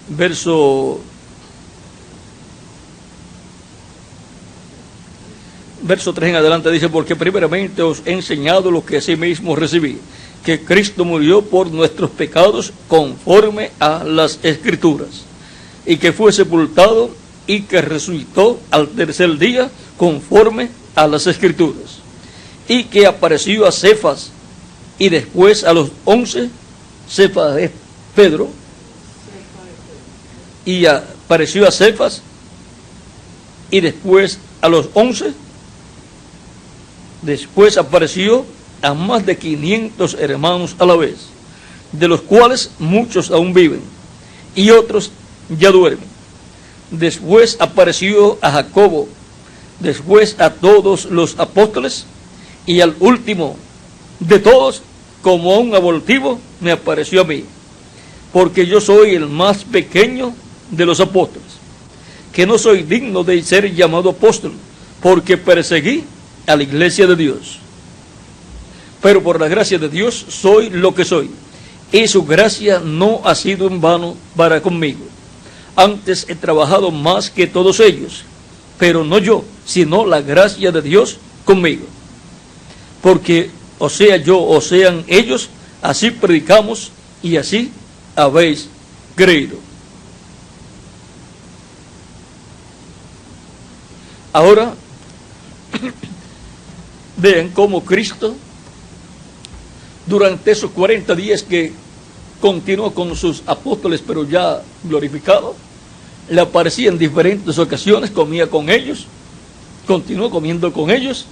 verso 3 en adelante, dice: porque primeramente os he enseñado lo que asimismo recibí, que Cristo murió por nuestros pecados conforme a las Escrituras, y que fue sepultado y que resucitó al tercer día conforme a las Escrituras, y que apareció a Cefas y después a los 11, Cefas es Pedro, y apareció a Cefas y después a los 11, después apareció a más de 500 hermanos a la vez, de los cuales muchos aún viven y otros ya duermen. Después apareció a Jacobo, después a todos los apóstoles, y al último de todos, como a un abortivo, me apareció a mí, porque yo soy el más pequeño de los apóstoles, que no soy digno de ser llamado apóstol, porque perseguí a la iglesia de Dios. Pero por la gracia de Dios soy lo que soy, y su gracia no ha sido en vano para conmigo. Antes he trabajado más que todos ellos, pero no yo, sino la gracia de Dios conmigo. Porque o sea yo o sean ellos, así predicamos y así habéis creído. Ahora, vean cómo Cristo, durante esos 40 días que continuó con sus apóstoles, pero ya glorificado, le aparecía en diferentes ocasiones, comía con ellos, continuó comiendo con ellos.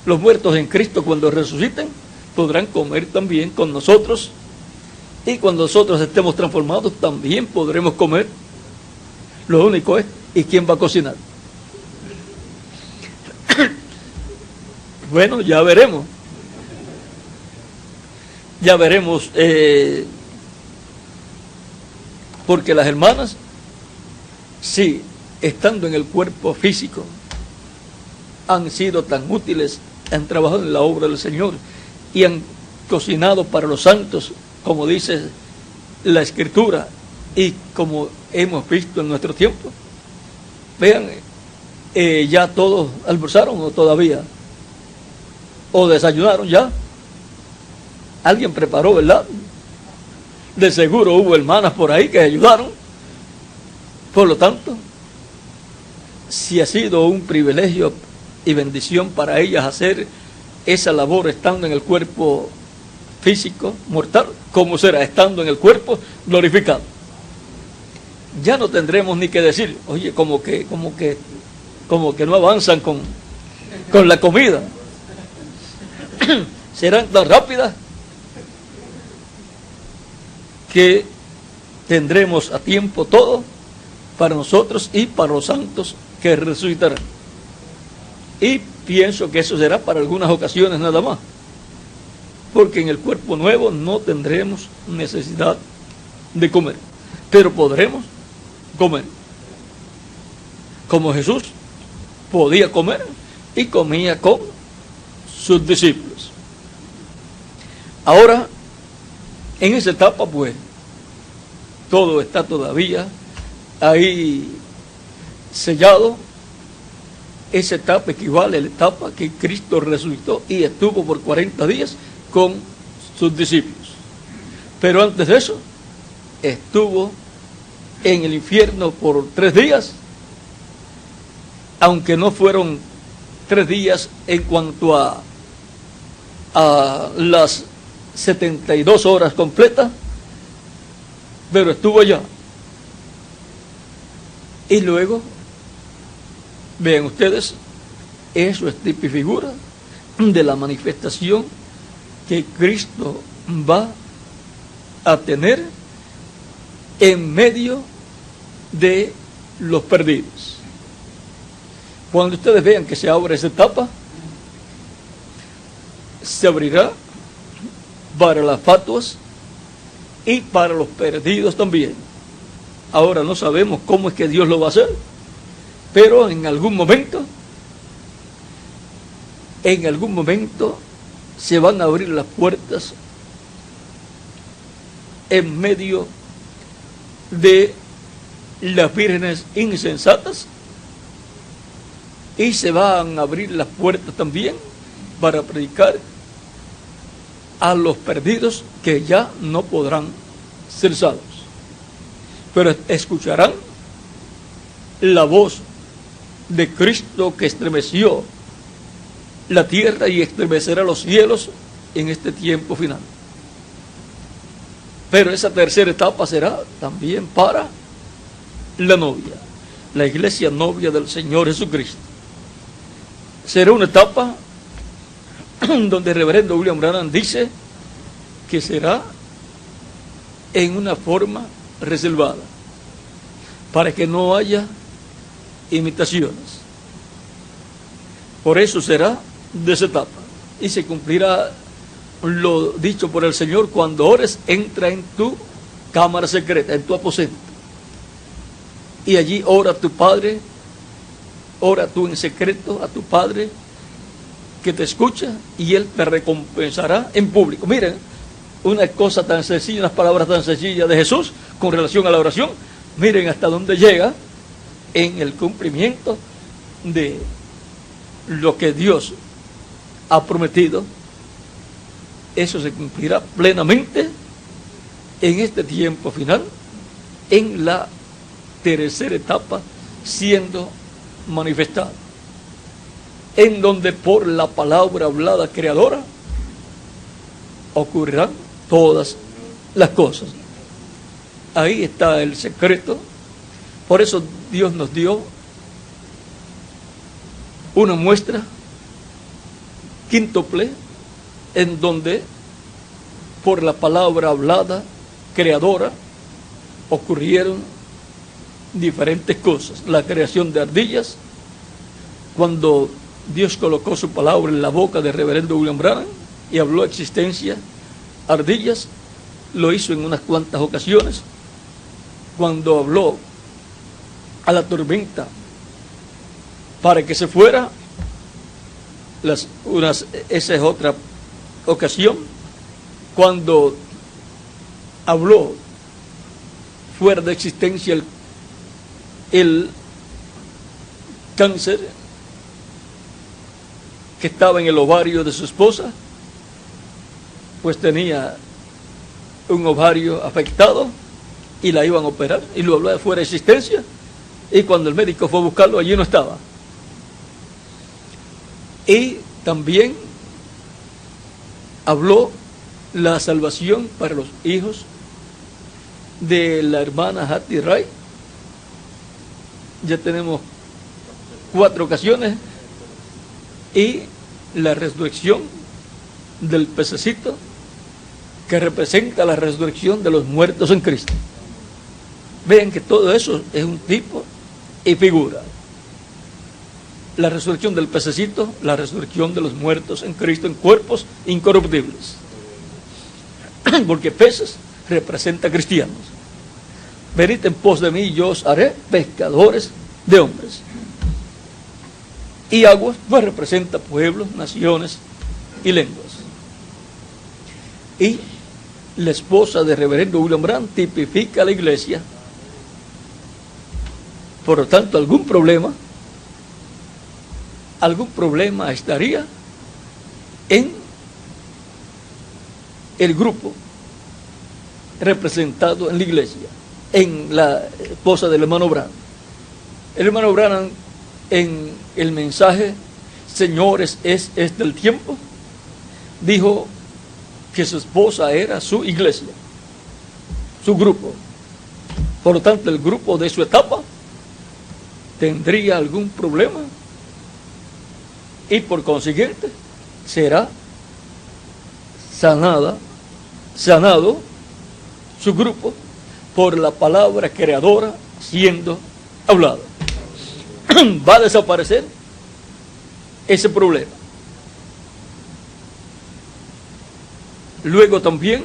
Los muertos en Cristo, cuando resuciten, podrán comer también con nosotros, y cuando nosotros estemos transformados también podremos comer. Lo único es, ¿y quién va a cocinar? Bueno, ya veremos. Ya veremos, porque las hermanas, sí, estando en el cuerpo físico, han sido tan útiles, han trabajado en la obra del Señor y han cocinado para los santos, como dice la Escritura y como hemos visto en nuestro tiempo. Vean, ya todos almorzaron o todavía, o desayunaron ya. Alguien preparó, ¿verdad? De seguro hubo hermanas por ahí que ayudaron. Por lo tanto, si ha sido un privilegio y bendición para ellas hacer esa labor estando en el cuerpo físico mortal, ¿cómo será estando en el cuerpo glorificado? Ya no tendremos ni que decir, oye, como que no avanzan con la comida. Serán tan rápidas que tendremos a tiempo todo para nosotros y para los santos que resucitarán. Y pienso que eso será para algunas ocasiones nada más, porque en el cuerpo nuevo no tendremos necesidad de comer, pero podremos comer como Jesús podía comer y comía con sus discípulos. Ahora, en esa etapa, pues, todo está todavía ahí sellado. Esa etapa equivale a la etapa que Cristo resucitó y estuvo por 40 días con sus discípulos. Pero antes de eso, estuvo en el infierno por 3 días, aunque no fueron 3 días en cuanto a las 72 horas completas, pero estuvo allá. Y luego, vean ustedes, eso es tipo y figura de la manifestación que Cristo va a tener en medio de los perdidos. Cuando ustedes vean que se abre esa etapa, se abrirá para las fatuas y para los perdidos también. Ahora no sabemos cómo es que Dios lo va a hacer, pero en algún momento se van a abrir las puertas en medio de las vírgenes insensatas, y se van a abrir las puertas también para predicar a los perdidos que ya no podrán ser salvos, pero escucharán la voz de Cristo que estremeció la tierra y estremecerá los cielos en este tiempo final. Pero esa tercera etapa será también para la novia, la iglesia novia del Señor Jesucristo. Será una etapa donde el reverendo William Branham dice que será en una forma reservada, para que no haya imitaciones. Por eso será de esa etapa, y se cumplirá lo dicho por el Señor: cuando ores, entra en tu cámara secreta, en tu aposento, y allí ora a tu Padre, ora tú en secreto a tu Padre que te escucha, y Él te recompensará en público. Miren, una cosa tan sencilla, unas palabras tan sencillas de Jesús con relación a la oración. Miren hasta dónde llega en el cumplimiento de lo que Dios ha prometido. Eso se cumplirá plenamente en este tiempo final, en la tercera etapa siendo manifestada, en donde por la palabra hablada creadora ocurrirán todas las cosas. Ahí está el secreto. Por eso Dios nos dio una muestra quíntuple, en donde por la palabra hablada creadora ocurrieron diferentes cosas. La creación de ardillas, cuando Dios colocó su palabra en la boca del reverendo William Branham y habló existencia ardillas, lo hizo en unas cuantas ocasiones. Cuando habló a la tormenta para que se fuera, esa es otra ocasión. Cuando habló fuera de existencia el cáncer que estaba en el ovario de su esposa, pues tenía un ovario afectado y la iban a operar, y lo habló de fuera de existencia, y cuando el médico fue a buscarlo, allí no estaba. Y también habló la salvación para los hijos de la hermana Hattie Wright. Ya tenemos 4 ocasiones. Y la resurrección del pececito, que representa la resurrección de los muertos en Cristo. Vean que todo eso es un tipo y figura. La resurrección del pececito, la resurrección de los muertos en Cristo en cuerpos incorruptibles. Porque peces representa cristianos. Venid en pos de mí y yo os haré pescadores de hombres. Y aguas, pues representa pueblos, naciones y lenguas. Y la esposa de reverendo William Branham tipifica a la iglesia. Por lo tanto, algún problema estaría en el grupo representado en la iglesia, en la esposa del hermano Branham. El hermano Branham, en el mensaje Señores, es del tiempo, dijo que su esposa era su iglesia, su grupo. Por lo tanto, el grupo de su etapa tendría algún problema y por consiguiente será sanado su grupo por la palabra creadora siendo hablada. Va a desaparecer ese problema. Luego también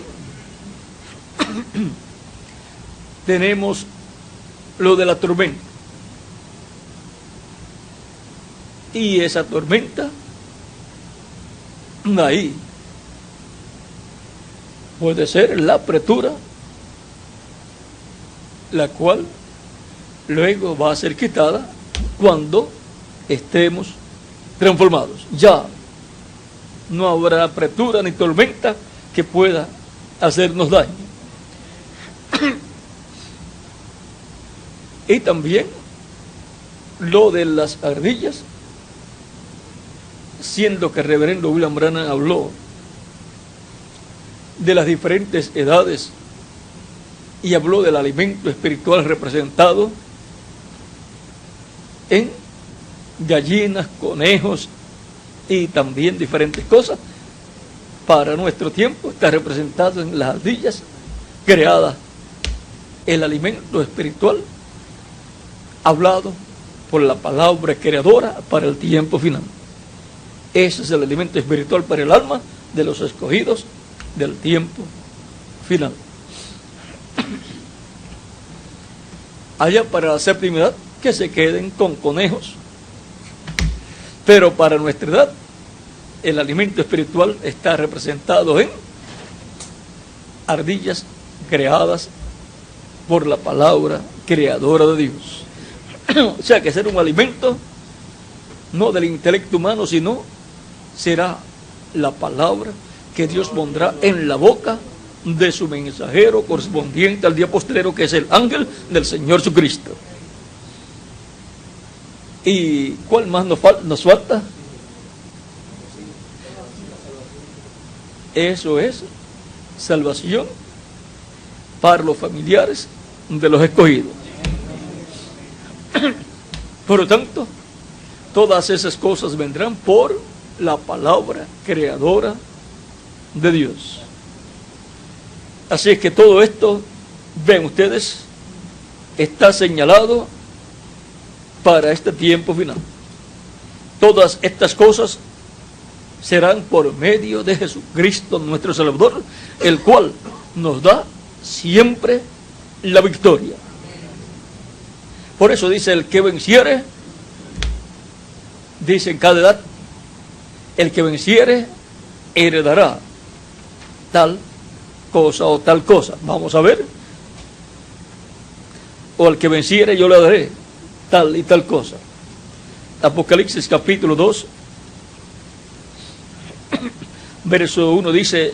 tenemos lo de la tormenta. Y esa tormenta, ahí puede ser la apretura, la cual luego va a ser quitada cuando estemos transformados. Ya no habrá apretura ni tormenta que pueda hacernos daño. Y también lo de las ardillas, siendo que el reverendo William Branham habló de las diferentes edades y habló del alimento espiritual representado en gallinas, conejos y también diferentes cosas. Para nuestro tiempo está representado en las ardillas creadas el alimento espiritual hablado por la palabra creadora para el tiempo final. Ese es el alimento espiritual para el alma de los escogidos del tiempo final. Allá para la séptima edad, que se queden con conejos. Pero para nuestra edad, el alimento espiritual está representado en ardillas creadas por la palabra creadora de Dios. O sea que será un alimento no del intelecto humano, sino será la palabra que Dios pondrá en la boca de su mensajero correspondiente al día postrero, que es el ángel del Señor Jesucristo. ¿Y cuál más nos falta? Eso es salvación para los familiares de los escogidos. Por lo tanto, todas esas cosas vendrán por la palabra creadora de Dios. Así es que todo esto, ven ustedes, está señalado para este tiempo final. Todas estas cosas serán por medio de Jesucristo nuestro Salvador, el cual nos da siempre la victoria. Por eso dice: el que venciere, dice en cada edad, el que venciere heredará tal cosa o tal cosa. Vamos a ver. O al que venciere yo le daré tal y tal cosa. Apocalipsis capítulo 2, verso 1 dice,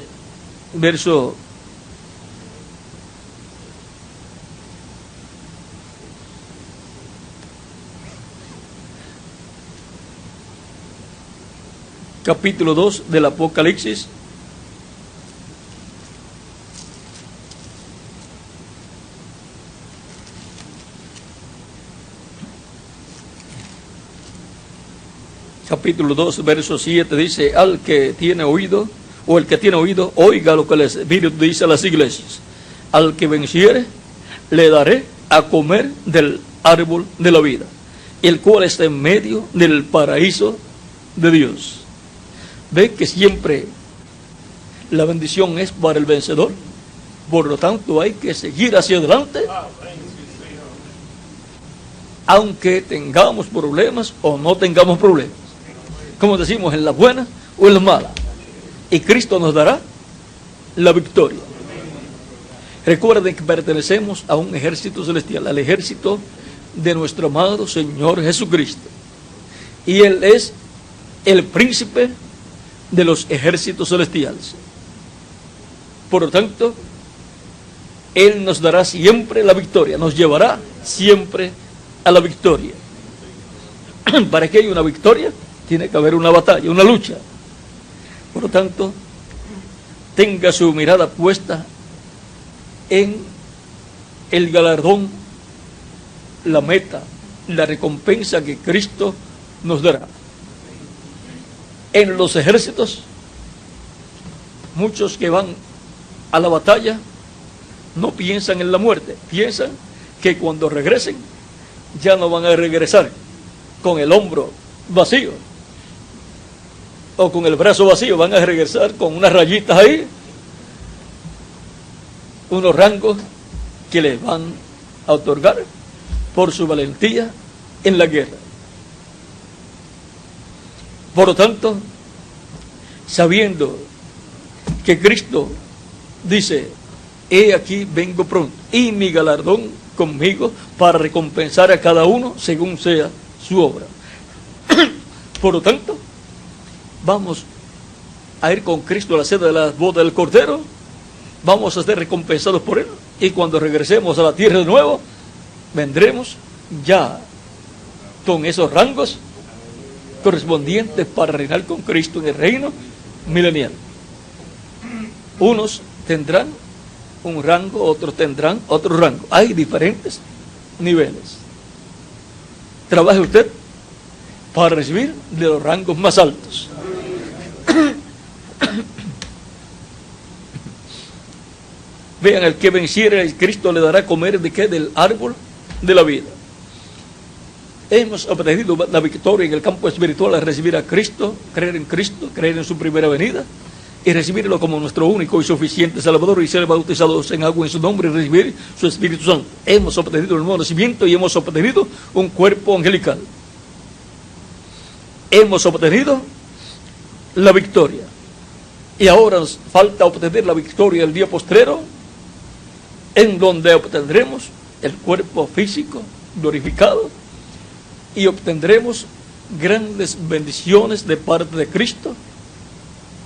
capítulo 2 del Apocalipsis, capítulo 2, verso 7 dice: al que tiene oído, o el que tiene oído, oiga lo que el Espíritu dice a las iglesias. Al que venciere, le daré a comer del árbol de la vida, el cual está en medio del paraíso de Dios. Ve que siempre la bendición es para el vencedor. Por lo tanto, hay que seguir hacia adelante, aunque tengamos problemas o no tengamos problemas. Como decimos, en las buenas o en las malas. Y Cristo nos dará la victoria. Recuerden que pertenecemos a un ejército celestial, al ejército de nuestro amado Señor Jesucristo. Y Él es el príncipe de los ejércitos celestiales. Por lo tanto, Él nos dará siempre la victoria, nos llevará siempre a la victoria. Para que haya una victoria, tiene que haber una batalla, una lucha. Por lo tanto, tenga su mirada puesta en el galardón, la meta, la recompensa que Cristo nos dará. En los ejércitos, muchos que van a la batalla no piensan en la muerte, piensan que cuando regresen ya no van a regresar con el hombro vacío o con el brazo vacío, van a regresar con unas rayitas ahí, unos rangos que les van a otorgar por su valentía en la guerra. Por lo tanto, sabiendo que Cristo dice: he aquí vengo pronto, y mi galardón conmigo para recompensar a cada uno según sea su obra. Por lo tanto, vamos a ir con Cristo a la cena de la boda del Cordero, vamos a ser recompensados por Él, y cuando regresemos a la tierra de nuevo, vendremos ya con esos rangos correspondientes para reinar con Cristo en el reino milenial. Unos tendrán un rango, otros tendrán otro rango. Hay diferentes niveles. Trabaje usted para recibir de los rangos más altos. Vean, el que venciere, Cristo le dará a comer de qué, del árbol de la vida. Hemos obtenido la victoria en el campo espiritual al recibir a Cristo, creer en su primera venida y recibirlo como nuestro único y suficiente Salvador, y ser bautizados en agua en su nombre y recibir su Espíritu Santo. Hemos obtenido el nuevo nacimiento y hemos obtenido un cuerpo angelical. Hemos obtenido la victoria. Y ahora nos falta obtener la victoria el día postrero, en donde obtendremos el cuerpo físico glorificado y obtendremos grandes bendiciones de parte de Cristo.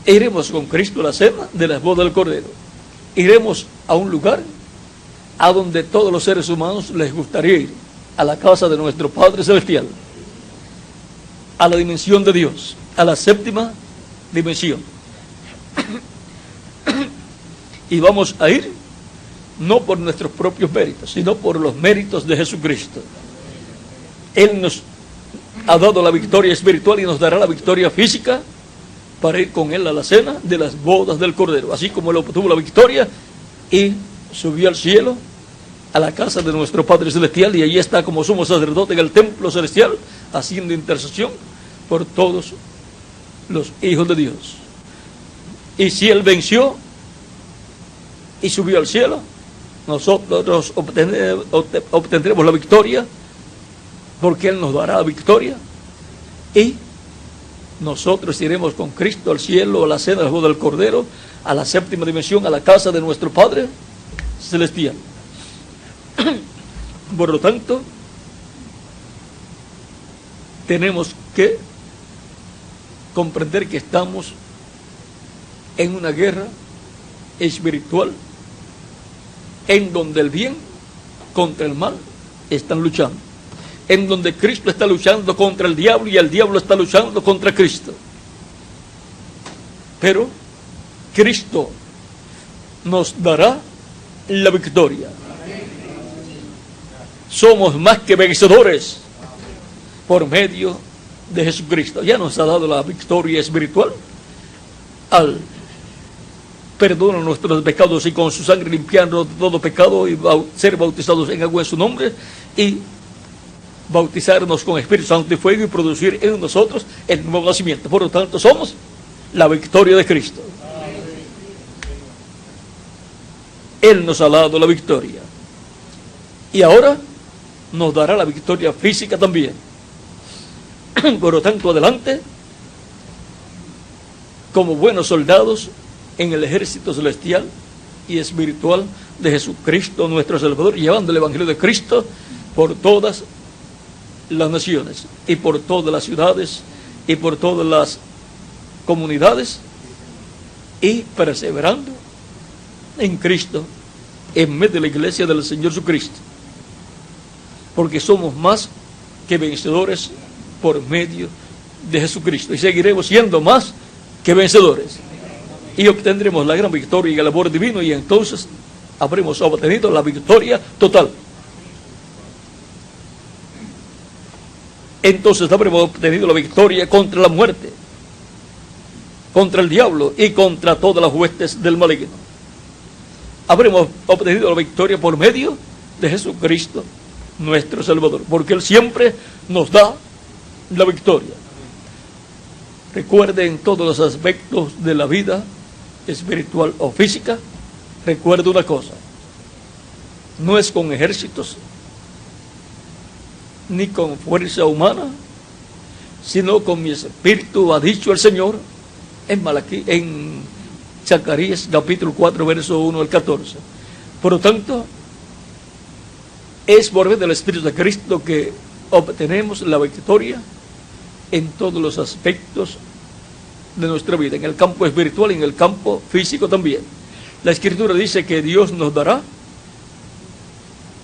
E iremos con Cristo a la cena de las bodas del Cordero. iremos a un lugar a donde todos los seres humanos les gustaría ir, a la casa de nuestro Padre Celestial, a la dimensión de Dios, a la séptima dimensión. Y vamos a ir no por nuestros propios méritos, sino por los méritos de Jesucristo. Él nos ha dado la victoria espiritual y nos dará la victoria física para ir con Él a la cena de las bodas del Cordero. Así como Él obtuvo la victoria y subió al cielo, a la casa de nuestro Padre Celestial, y allí está como sumo sacerdote en el templo celestial, haciendo intercesión por todos los hijos de Dios. Y si Él venció y subió al cielo, nosotros obtendremos la victoria, porque Él nos dará la victoria, y nosotros iremos con Cristo al cielo, a la cena de la boda del Cordero, a la séptima dimensión, a la casa de nuestro Padre Celestial. Por lo tanto, tenemos que comprender que estamos en una guerra espiritual en donde el bien contra el mal están luchando, en donde Cristo está luchando contra el diablo y el diablo está luchando contra Cristo. Pero Cristo nos dará la victoria. Somos más que vencedores por medio de Jesucristo. Ya nos ha dado la victoria espiritual al perdonar nuestros pecados y con su sangre limpiarnos de todo pecado y ser bautizados en agua en su nombre y bautizarnos con Espíritu Santo y fuego y producir en nosotros el nuevo nacimiento. Por lo tanto, somos la victoria de Cristo. Él nos ha dado la victoria. Y ahora nos dará la victoria física también. Por lo tanto, adelante, como buenos soldados en el ejército celestial y espiritual de Jesucristo nuestro Salvador, llevando el Evangelio de Cristo por todas las naciones y por todas las ciudades y por todas las comunidades, y perseverando en Cristo en medio de la iglesia del Señor Jesucristo, porque somos más que vencedores por medio de Jesucristo, y seguiremos siendo más que vencedores, y obtendremos la gran victoria y el amor divino, y entonces habremos obtenido la victoria total. Entonces habremos obtenido la victoria contra la muerte, contra el diablo y contra todas las huestes del maligno. Habremos obtenido la victoria por medio de Jesucristo nuestro Salvador, porque Él siempre nos da la victoria. Recuerde, en todos los aspectos de la vida espiritual o física, recuerde una cosa: no es con ejércitos ni con fuerza humana, sino con mi espíritu, ha dicho el Señor en Zacarías capítulo 4 verso 1 al 14. Por lo tanto, es por medio del Espíritu de Cristo que obtenemos la victoria en todos los aspectos de nuestra vida, en el campo espiritual y en el campo físico también. La Escritura dice que Dios nos dará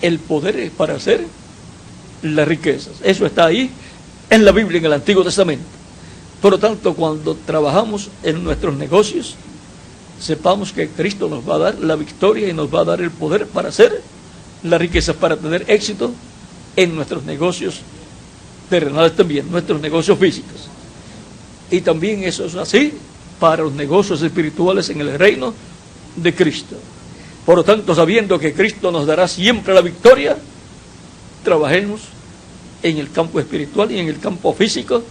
el poder para hacer las riquezas. Eso está ahí en la Biblia, en el Antiguo Testamento. Por lo tanto, cuando trabajamos en nuestros negocios, sepamos que Cristo nos va a dar la victoria y nos va a dar el poder para hacer las riquezas, para tener éxito en nuestros negocios terrenales también, nuestros negocios físicos. Y también eso es así para los negocios espirituales en el reino de Cristo. Por lo tanto, sabiendo que Cristo nos dará siempre la victoria, trabajemos en el campo espiritual y en el campo físico,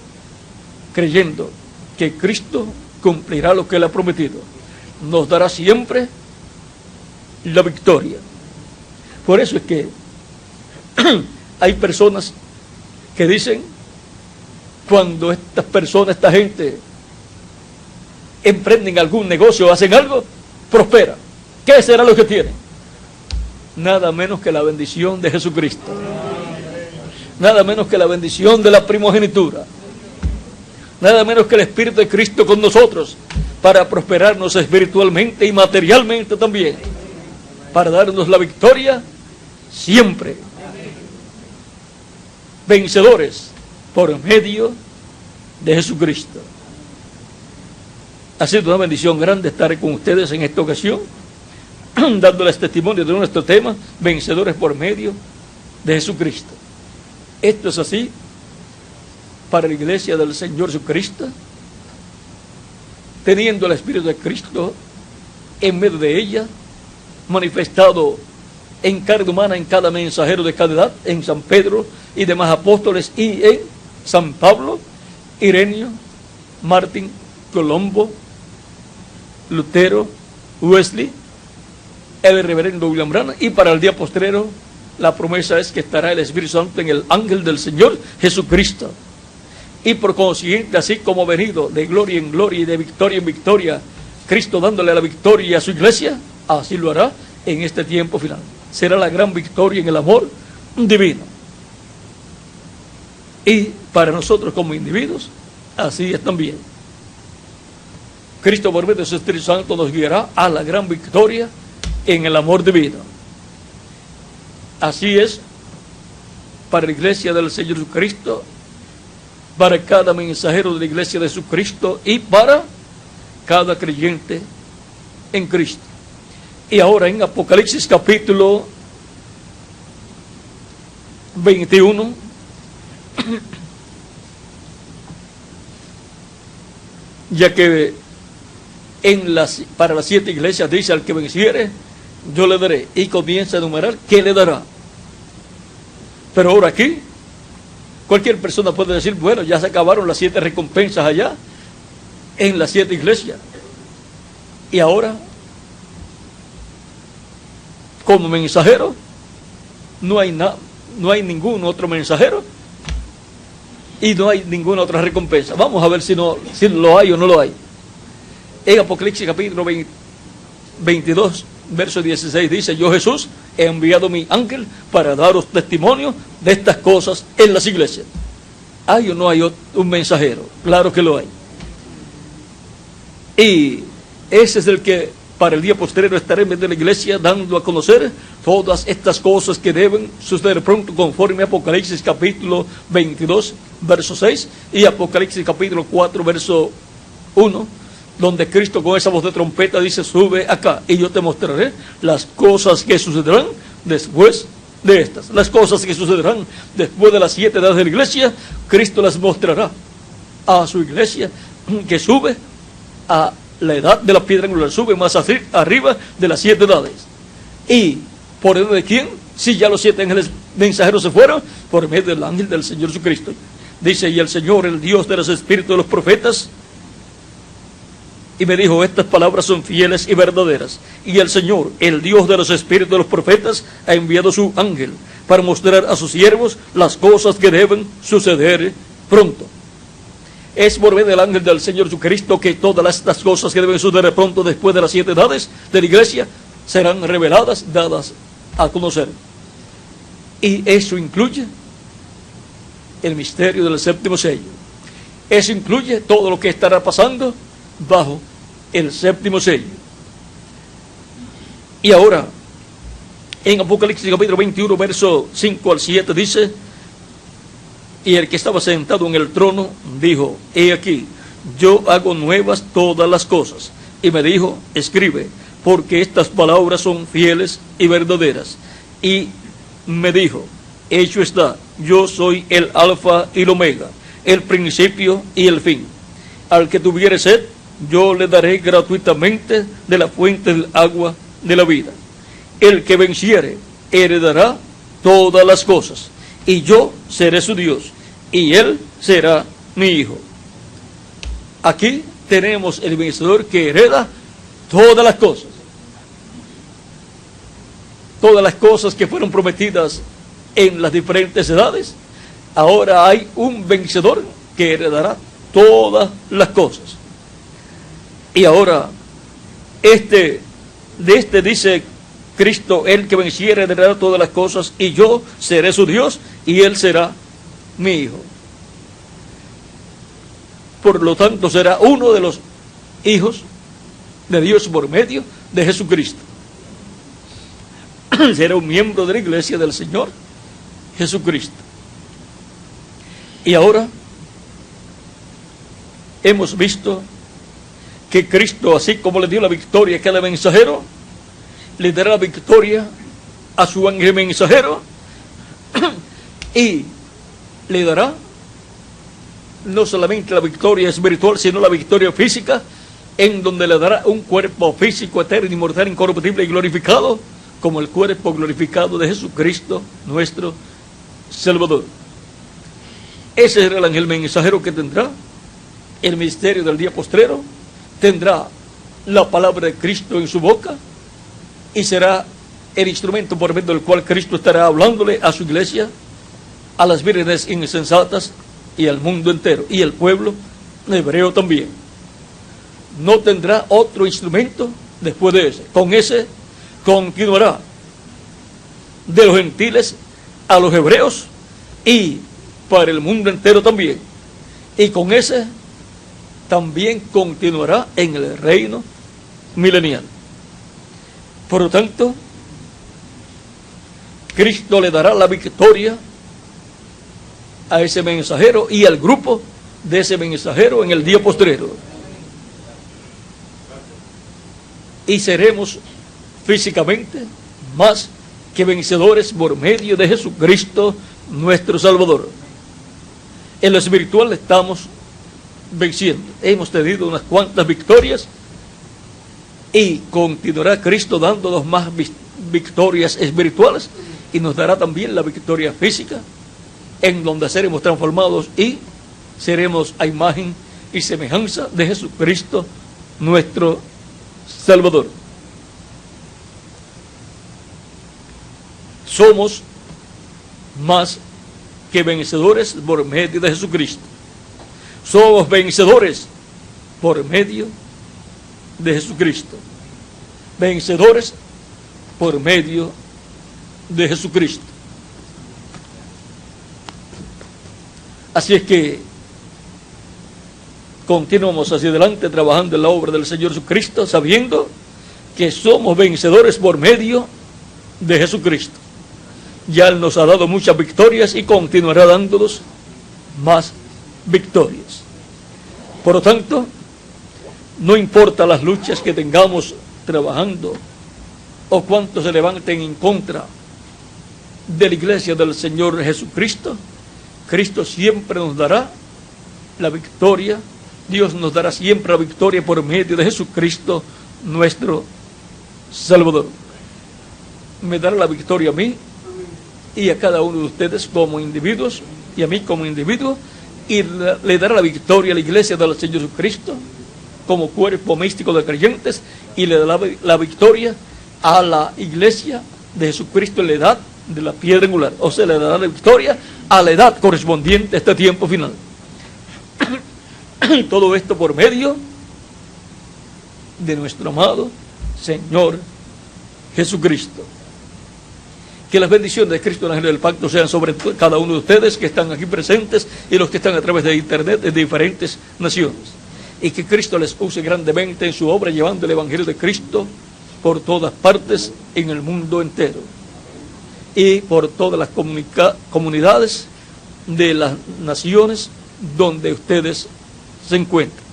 creyendo que Cristo cumplirá lo que Él ha prometido. Nos dará siempre la victoria. Por eso es que hay personas que dicen, cuando estas personas, esta gente, emprenden algún negocio o hacen algo, prospera. ¿Qué será lo que tienen? Nada menos que la bendición de Jesucristo. Nada menos que la bendición de la primogenitura. Nada menos que el Espíritu de Cristo con nosotros, para prosperarnos espiritualmente y materialmente también, para darnos la victoria siempre. Vencedores por medio de Jesucristo. Ha sido una bendición grande estar con ustedes en esta ocasión, dándoles testimonio de nuestro tema, vencedores por medio de Jesucristo. Esto es así para la iglesia del Señor Jesucristo, teniendo el Espíritu de Cristo en medio de ella, manifestado en carne humana en cada mensajero de cada edad, en San Pedro y demás apóstoles, y en San Pablo, Ireneo, Martín, Colombo, Lutero, Wesley, el reverendo William Branham, y para el día postrero la promesa es que estará el Espíritu Santo en el ángel del Señor Jesucristo. Y por consiguiente, así como ha venido de gloria en gloria y de victoria en victoria, Cristo dándole la victoria a su iglesia, así lo hará en este tiempo final. Será la gran victoria en el amor divino. Y para nosotros como individuos, así es también. Cristo por medio de su Espíritu Santo nos guiará a la gran victoria en el amor divino. Así es para la iglesia del Señor Jesucristo, para cada mensajero de la iglesia de Jesucristo y para cada creyente en Cristo. Y ahora en Apocalipsis capítulo 21, ya que para las 7 iglesias dice: al que venciere, yo le daré, y comienza a enumerar qué le dará. Pero ahora aquí, cualquier persona puede decir: bueno, ya se acabaron las 7 recompensas allá, en las 7 iglesias, y ahora, como mensajero, no hay ningún otro mensajero, y no hay ninguna otra recompensa. Vamos a ver si lo hay o no lo hay. En Apocalipsis capítulo 22, verso 16 dice: yo, Jesús, he enviado mi ángel para daros testimonio de estas cosas en las iglesias. ¿Hay o no hay un mensajero? Claro que lo hay. Y ese es el que para el día posterior estará en medio de la iglesia, dando a conocer todas estas cosas que deben suceder pronto, conforme a Apocalipsis capítulo 22, verso 6, y Apocalipsis capítulo 4, verso 1, donde Cristo con esa voz de trompeta dice: sube acá y yo te mostraré las cosas que sucederán después de estas. Las cosas que sucederán después de las 7 edades de la iglesia, Cristo las mostrará a su iglesia, que sube a la edad de la piedra angular, sube más arriba de las 7 edades. ¿Y por medio de quién? Si ya los 7 ángeles mensajeros se fueron, por medio del ángel del Señor Jesucristo. Dice: y el Señor, el Dios de los espíritus de los profetas, y me dijo: estas palabras son fieles y verdaderas. Y el Señor, el Dios de los espíritus de los profetas, ha enviado su ángel para mostrar a sus siervos las cosas que deben suceder pronto. Es por medio del ángel del Señor Jesucristo que todas estas cosas que deben suceder pronto después de las 7 edades de la iglesia serán reveladas, dadas a conocer. Y eso incluye el misterio del 7º sello. Eso incluye todo lo que estará pasando bajo el 7º sello. Y ahora, en Apocalipsis capítulo 21, verso 5 al 7 dice: y el que estaba sentado en el trono dijo: he aquí, yo hago nuevas todas las cosas. Y me dijo: escribe, porque estas palabras son fieles y verdaderas. Y me dijo: hecho está, yo soy el alfa y el omega, el principio y el fin. Al que tuviere sed, yo le daré gratuitamente de la fuente del agua de la vida. El que venciere heredará todas las cosas, y yo seré su Dios, y él será mi hijo. Aquí tenemos el vencedor que hereda todas las cosas. Todas las cosas que fueron prometidas en las diferentes edades. Ahora hay un vencedor que heredará todas las cosas. Y ahora, de este dice Cristo: el que venciere heredará todas las cosas, y yo seré su Dios, y él será mi hijo. Por lo tanto, será uno de los hijos de Dios por medio de Jesucristo. Será un miembro de la iglesia del Señor Jesucristo. Y ahora hemos visto que Cristo, así como le dio la victoria a cada mensajero, le dará la victoria a su ángel mensajero y le dará no solamente la victoria espiritual, sino la victoria física, en donde le dará un cuerpo físico eterno, inmortal, incorruptible y glorificado, como el cuerpo glorificado de Jesucristo, nuestro Salvador. Ese será el ángel mensajero que tendrá el misterio del día postrero, tendrá la palabra de Cristo en su boca y será el instrumento por medio del cual Cristo estará hablándole a su iglesia, a las vírgenes insensatas y al mundo entero, y el pueblo hebreo también. No tendrá otro instrumento después de ese. Con ese continuará de los gentiles a los hebreos y para el mundo entero también. Y con ese también continuará en el reino milenial. Por lo tanto, Cristo le dará la victoria a ese mensajero y al grupo de ese mensajero en el día postrero. Y seremos físicamente más que vencedores por medio de Jesucristo nuestro Salvador. En lo espiritual estamos venciendo. Hemos tenido unas cuantas victorias y continuará Cristo dándonos más victorias espirituales y nos dará también la victoria física, en donde seremos transformados y seremos a imagen y semejanza de Jesucristo nuestro Salvador. Somos más que vencedores por medio de Jesucristo. Somos vencedores por medio de Jesucristo. Vencedores por medio de Jesucristo. Así es que continuamos hacia adelante trabajando en la obra del Señor Jesucristo, sabiendo que somos vencedores por medio de Jesucristo. Ya Él nos ha dado muchas victorias y continuará dándonos más victorias. Por lo tanto, no importa las luchas que tengamos trabajando o cuántos se levanten en contra de la iglesia del Señor Jesucristo, Cristo siempre nos dará la victoria. Dios nos dará siempre la victoria por medio de Jesucristo nuestro Salvador. Me dará la victoria a mí y a cada uno de ustedes como individuos y a mí como individuo, y le dará la victoria a la iglesia del Señor Jesucristo como cuerpo místico de creyentes, y le dará la victoria a la iglesia de Jesucristo en la edad de la piedra angular. O sea, le dará la victoria a la edad correspondiente a este tiempo final. Todo esto por medio de nuestro amado Señor Jesucristo. Que las bendiciones de Cristo, el ángel del pacto, sean sobre cada uno de ustedes que están aquí presentes y los que están a través de internet de diferentes naciones. Y que Cristo les use grandemente en su obra, llevando el evangelio de Cristo por todas partes en el mundo entero. Y por todas las comunidades de las naciones donde ustedes se encuentran.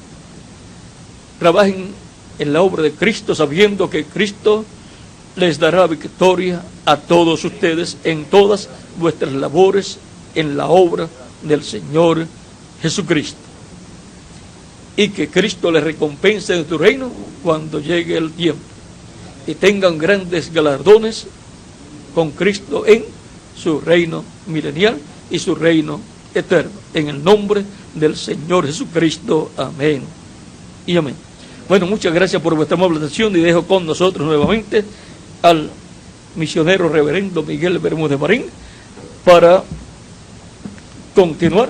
Trabajen en la obra de Cristo, sabiendo que Cristo les dará victoria a todos ustedes en todas vuestras labores en la obra del Señor Jesucristo. Y que Cristo les recompense en su reino cuando llegue el tiempo. Y tengan grandes galardones con Cristo en su reino milenial y su reino eterno. En el nombre del Señor Jesucristo. Amén y amén. Bueno, muchas gracias por vuestra amable atención y dejo con nosotros nuevamente al misionero reverendo Miguel Bermúdez Marín para continuar.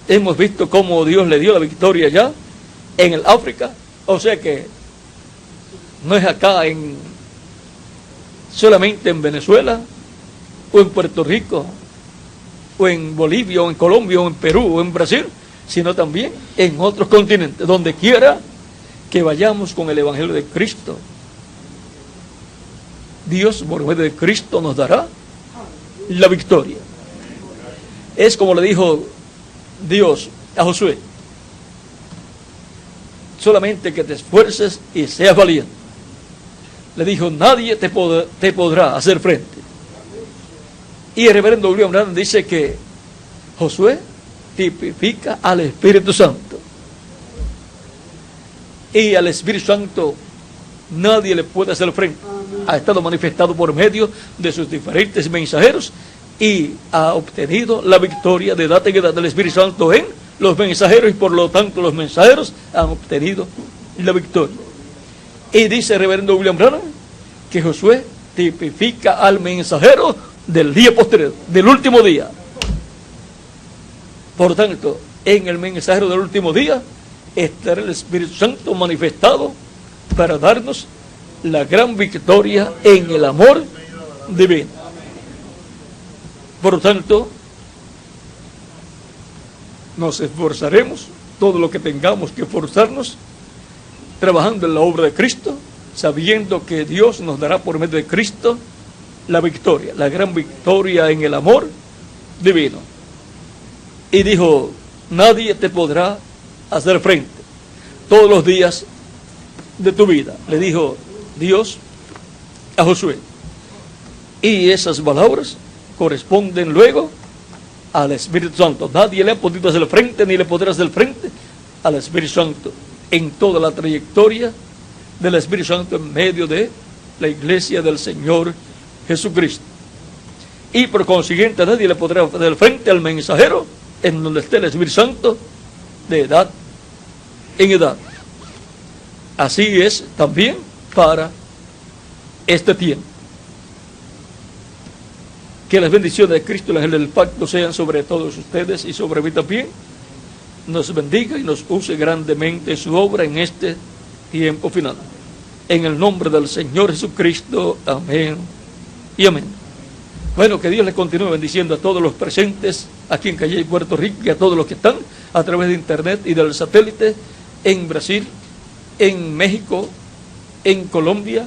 Hemos visto cómo Dios le dio la victoria ya en el África, o sea que no es acá solamente en Venezuela o en Puerto Rico o en Bolivia o en Colombia o en Perú o en Brasil, sino también en otros continentes. Donde quiera que vayamos con el Evangelio de Cristo. Dios, por medio de Cristo, nos dará la victoria. Es como le dijo Dios a Josué: solamente que te esfuerces y seas valiente. Le dijo: nadie te podrá hacer frente. Y el reverendo William Branham dice que Josué tipifica al Espíritu Santo. Y al Espíritu Santo nadie le puede hacer frente. Ha estado manifestado por medio de sus diferentes mensajeros y ha obtenido la victoria de edad en edad del Espíritu Santo en los mensajeros, y por lo tanto los mensajeros han obtenido la victoria. Y dice el reverendo William Branham que Josué tipifica al mensajero del día posterior, del último día. Por tanto, en el mensajero del último día estará el Espíritu Santo manifestado para darnos la gran victoria en el amor divino. Por tanto, nos esforzaremos todo lo que tengamos que esforzarnos, trabajando en la obra de Cristo, sabiendo que Dios nos dará por medio de Cristo la victoria, la gran victoria en el amor divino. Y dijo: nadie te podrá hacer frente todos los días de tu vida, le dijo Dios a Josué. Y esas palabras corresponden luego al Espíritu Santo. Nadie le ha podido hacer frente, ni le podrá hacer frente al Espíritu Santo en toda la trayectoria del Espíritu Santo en medio de la iglesia del Señor Jesucristo. Y por consiguiente nadie le podrá hacer frente al mensajero en donde esté el Espíritu Santo de edad en edad. Así es también para este tiempo. Que las bendiciones de Cristo, el ángel del pacto, sean sobre todos ustedes y sobre mí también. Nos bendiga y nos use grandemente en su obra en este tiempo final. En el nombre del Señor Jesucristo. Amén y amén. Bueno, que Dios les continúe bendiciendo a todos los presentes aquí en Calle, Puerto Rico, y a todos los que están a través de internet y del satélite en Brasil, en México, en Colombia,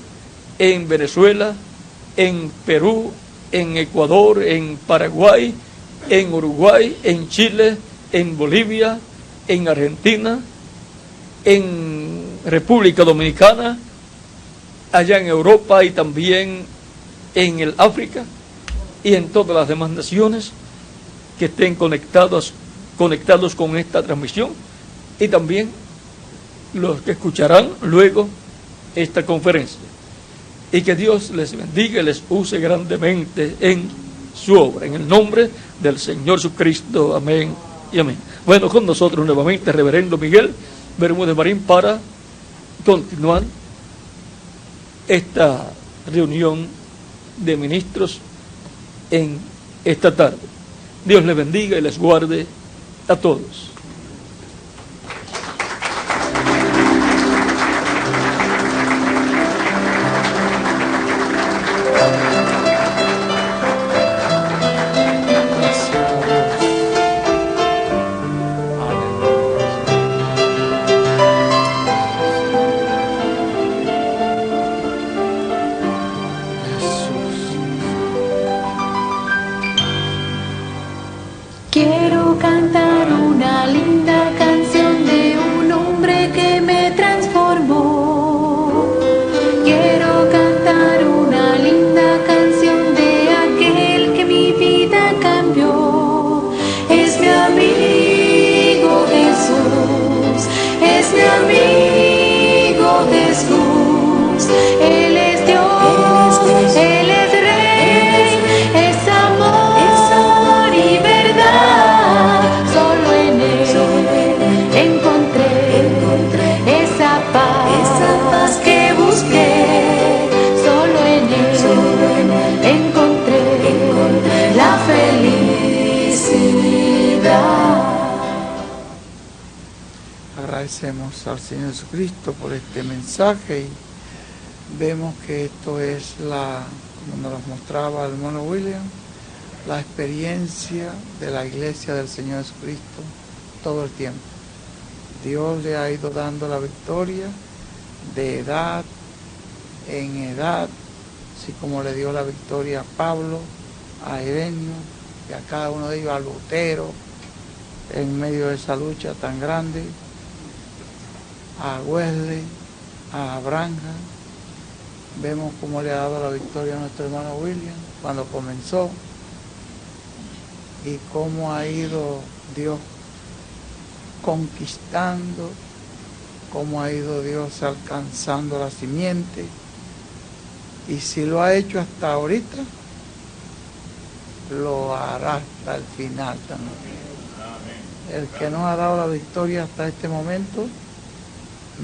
en Venezuela, en Perú, en Ecuador, en Paraguay, en Uruguay, en Chile, en Bolivia, en Argentina, en República Dominicana, allá en Europa y también en el África y en todas las demás naciones que estén conectados con esta transmisión, y también los que escucharán luego esta conferencia. Y que Dios les bendiga y les use grandemente en su obra. En el nombre del Señor Jesucristo. Amén y amén. Bueno, con nosotros nuevamente reverendo Miguel Bermúdez Marín para continuar esta reunión de ministros en esta tarde. Dios les bendiga y les guarde a todos. Quiero cantar una linda canción de un hombre que me transformó. Quiero cantar una linda canción de aquel que mi vida cambió. Es mi amigo Jesús, es mi amigo Jesús. Él es Dios, Él es Rey, es amor y verdad. Solo en Él encontré esa paz que busqué. Solo en Él encontré la felicidad. Agradecemos al Señor Jesucristo por este mensaje y vemos que esto es como nos lo mostraba el hermano William, la experiencia de la iglesia del Señor Jesucristo todo el tiempo. Dios le ha ido dando la victoria de edad en edad, así como le dio la victoria a Pablo, a Ireneo y a cada uno de ellos, a Lutero, en medio de esa lucha tan grande, a Wesley, a Branham. Vemos cómo le ha dado la victoria a nuestro hermano William cuando comenzó y cómo ha ido Dios conquistando, cómo ha ido Dios alcanzando la simiente. Y si lo ha hecho hasta ahorita, lo hará hasta el final también. El que nos ha dado la victoria hasta este momento,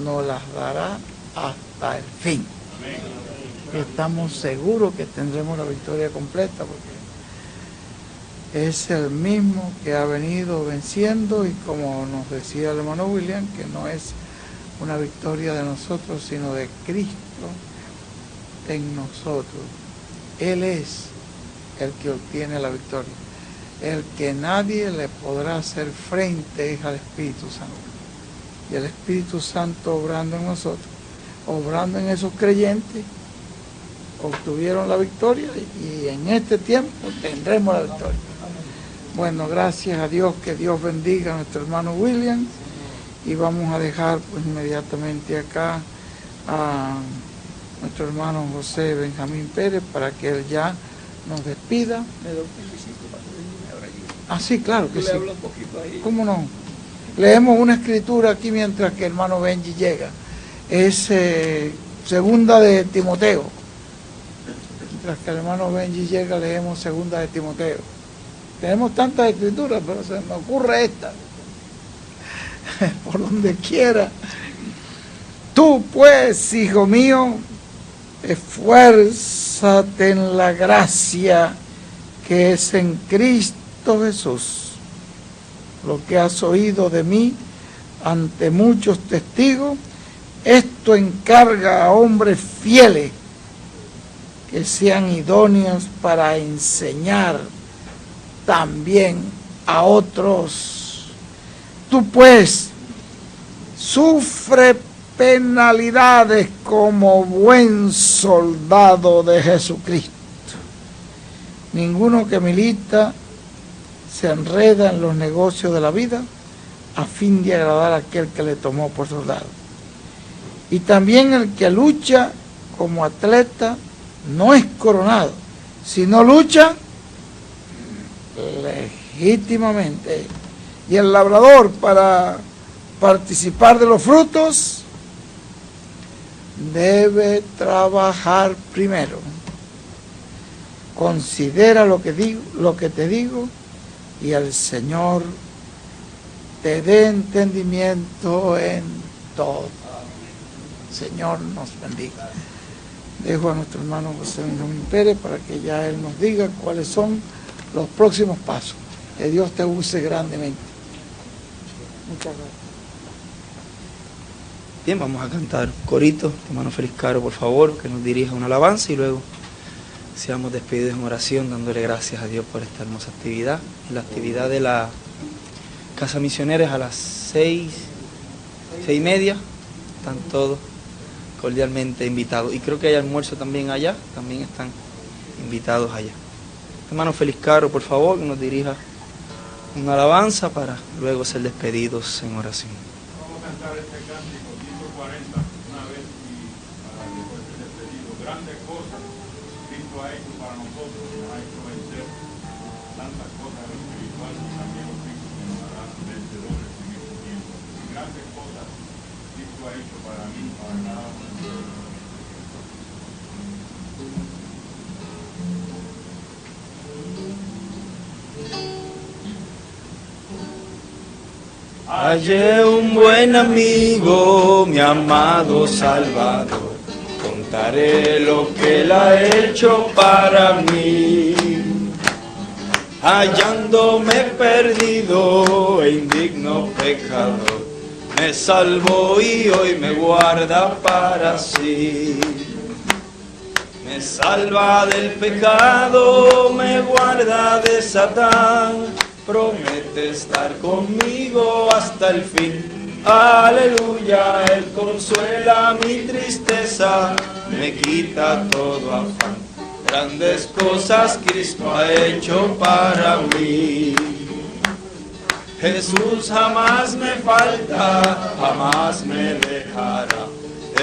nos las dará hasta el fin. Estamos seguros que tendremos la victoria completa, porque es el mismo que ha venido venciendo, y como nos decía el hermano William, que no es una victoria de nosotros, sino de Cristo en nosotros. Él es el que obtiene la victoria. El que nadie le podrá hacer frente es al Espíritu Santo. Y el Espíritu Santo obrando en nosotros, obrando en esos creyentes, obtuvieron la victoria, y en este tiempo tendremos la victoria. Bueno, gracias a Dios, que Dios bendiga a nuestro hermano William, y vamos a dejar pues inmediatamente acá a nuestro hermano José Benjamín Pérez para que él ya nos despida. Ah, sí, claro que sí. ¿Cómo no? Leemos una escritura aquí mientras que el hermano Benji llega. Es segunda de Timoteo. Mientras que el hermano Benji llega, leemos segunda de Timoteo. Tenemos tantas escrituras, pero se me ocurre esta. Por donde quiera. Tú pues, hijo mío, esfuérzate en la gracia que es en Cristo Jesús. Lo que has oído de mí ante muchos testigos, esto encarga a hombres fieles que sean idóneos para enseñar también a otros. Tú pues sufre penalidades como buen soldado de Jesucristo. Ninguno que milita se enreda en los negocios de la vida a fin de agradar a aquel que le tomó por soldado. Y también el que lucha como atleta no es coronado, sino lucha legítimamente. Y el labrador, para participar de los frutos, debe trabajar primero. Considera lo que te digo, y el Señor te dé entendimiento en todo. Señor nos bendiga. Dejo a nuestro hermano José Benjamín Pérez para que ya él nos diga cuáles son los próximos pasos. Que Dios te use grandemente. Muchas gracias. Bien, vamos a cantar corito. Hermano Félix Caro, por favor, que nos dirija una alabanza, y luego seamos despedidos en oración, dándole gracias a Dios por esta hermosa actividad. La actividad de la Casa Misionera es a las 6:30. Están todos cordialmente invitados. Y creo que hay almuerzo también allá, también están invitados allá. Hermano Félix Caro, por favor, que nos dirija una alabanza para luego ser despedidos en oración. Vamos a cantar este cántico 140 una vez y para después ser despedidos. Grandes cosas Cristo ha hecho para nosotros, nos ha hecho vencer tantas cosas espirituales, y también los Cristo que nos hará vencedores en este tiempo. Y grandes cosas Cristo ha hecho para mí, para cada uno de nosotros. Hallé un buen amigo, mi amado Salvador, contaré lo que Él ha hecho para mí. Hallándome perdido e indigno pecador, me salvó y hoy me guarda para sí. Me salva del pecado, me guarda de Satán, promete estar conmigo hasta el fin. Aleluya, Él consuela mi tristeza, me quita todo afán. Grandes cosas Cristo ha hecho para mí. Jesús jamás me falta, jamás me dejará.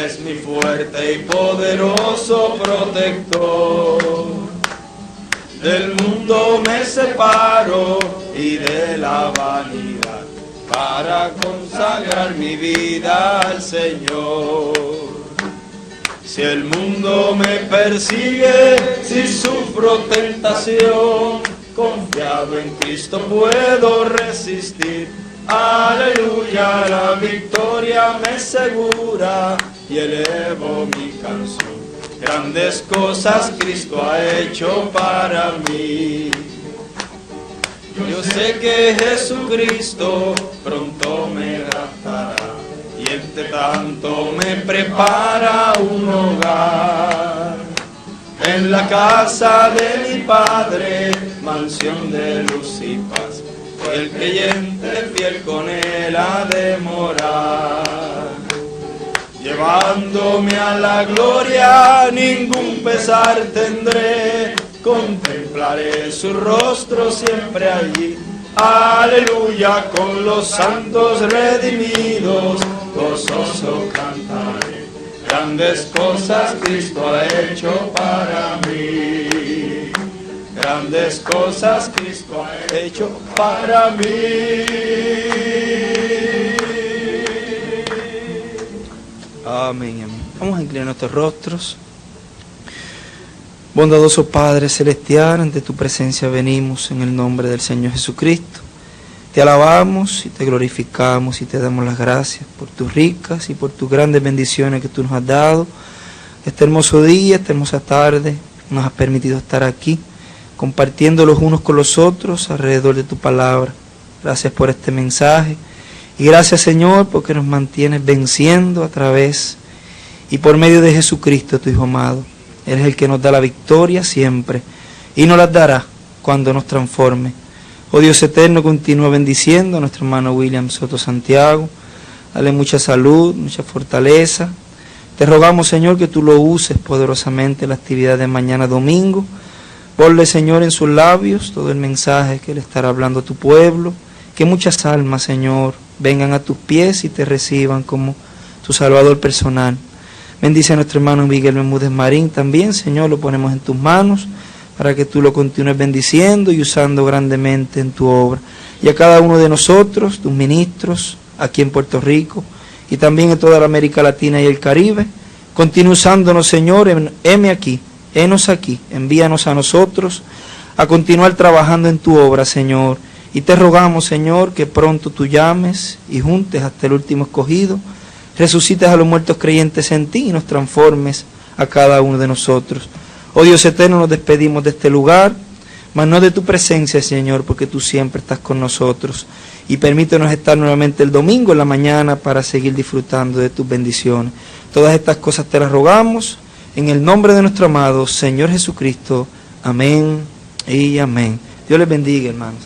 Es mi fuerte y poderoso protector. Del mundo me separo y de la vanidad, para consagrar mi vida al Señor. Si el mundo me persigue, si sufro tentación, confiado en Cristo puedo resistir. Aleluya, la victoria me segura y elevo mi canción. Grandes cosas Cristo ha hecho para mí. Yo sé que Jesucristo pronto me raptará y entre tanto me prepara un hogar. En la casa de mi Padre, mansión de luz y paz, el creyente fiel con Él ha de morar. Llevándome a la gloria, ningún pesar tendré, contemplaré su rostro siempre allí. Aleluya, con los santos redimidos, gozoso cantaré. Grandes cosas Cristo ha hecho para mí. Grandes cosas Cristo ha hecho para mí. Amén, amén. Vamos a inclinar nuestros rostros. Bondadoso Padre Celestial, ante tu presencia venimos en el nombre del Señor Jesucristo. Te alabamos y te glorificamos y te damos las gracias por tus ricas y por tus grandes bendiciones que tú nos has dado. Este hermoso día, esta hermosa tarde, nos has permitido estar aquí, compartiendo los unos con los otros alrededor de tu palabra. Gracias por este mensaje y gracias, Señor, porque nos mantienes venciendo a través y por medio de Jesucristo, tu Hijo amado. Él es el que nos da la victoria siempre y nos las dará cuando nos transforme. Oh Dios eterno, continúa bendiciendo a nuestro hermano William Soto Santiago. Dale mucha salud, mucha fortaleza. Te rogamos, Señor, que tú lo uses poderosamente en la actividad de mañana domingo. Ponle, Señor, en sus labios todo el mensaje que le estará hablando a tu pueblo. Que muchas almas, Señor, vengan a tus pies y te reciban como tu Salvador personal. Bendice a nuestro hermano Miguel Bermúdez Marín también, Señor, lo ponemos en tus manos para que tú lo continúes bendiciendo y usando grandemente en tu obra. Y a cada uno de nosotros, tus ministros, aquí en Puerto Rico y también en toda la América Latina y el Caribe, continúa usándonos, Señor, heme aquí, henos aquí, envíanos a nosotros a continuar trabajando en tu obra, Señor. Y te rogamos, Señor, que pronto tú llames y juntes hasta el último escogido, resucites a los muertos creyentes en ti y nos transformes a cada uno de nosotros. Oh Dios eterno, nos despedimos de este lugar, mas no de tu presencia, Señor, porque tú siempre estás con nosotros. Y permítenos estar nuevamente el domingo en la mañana para seguir disfrutando de tus bendiciones. Todas estas cosas te las rogamos en el nombre de nuestro amado Señor Jesucristo. Amén y amén. Dios les bendiga, hermanos.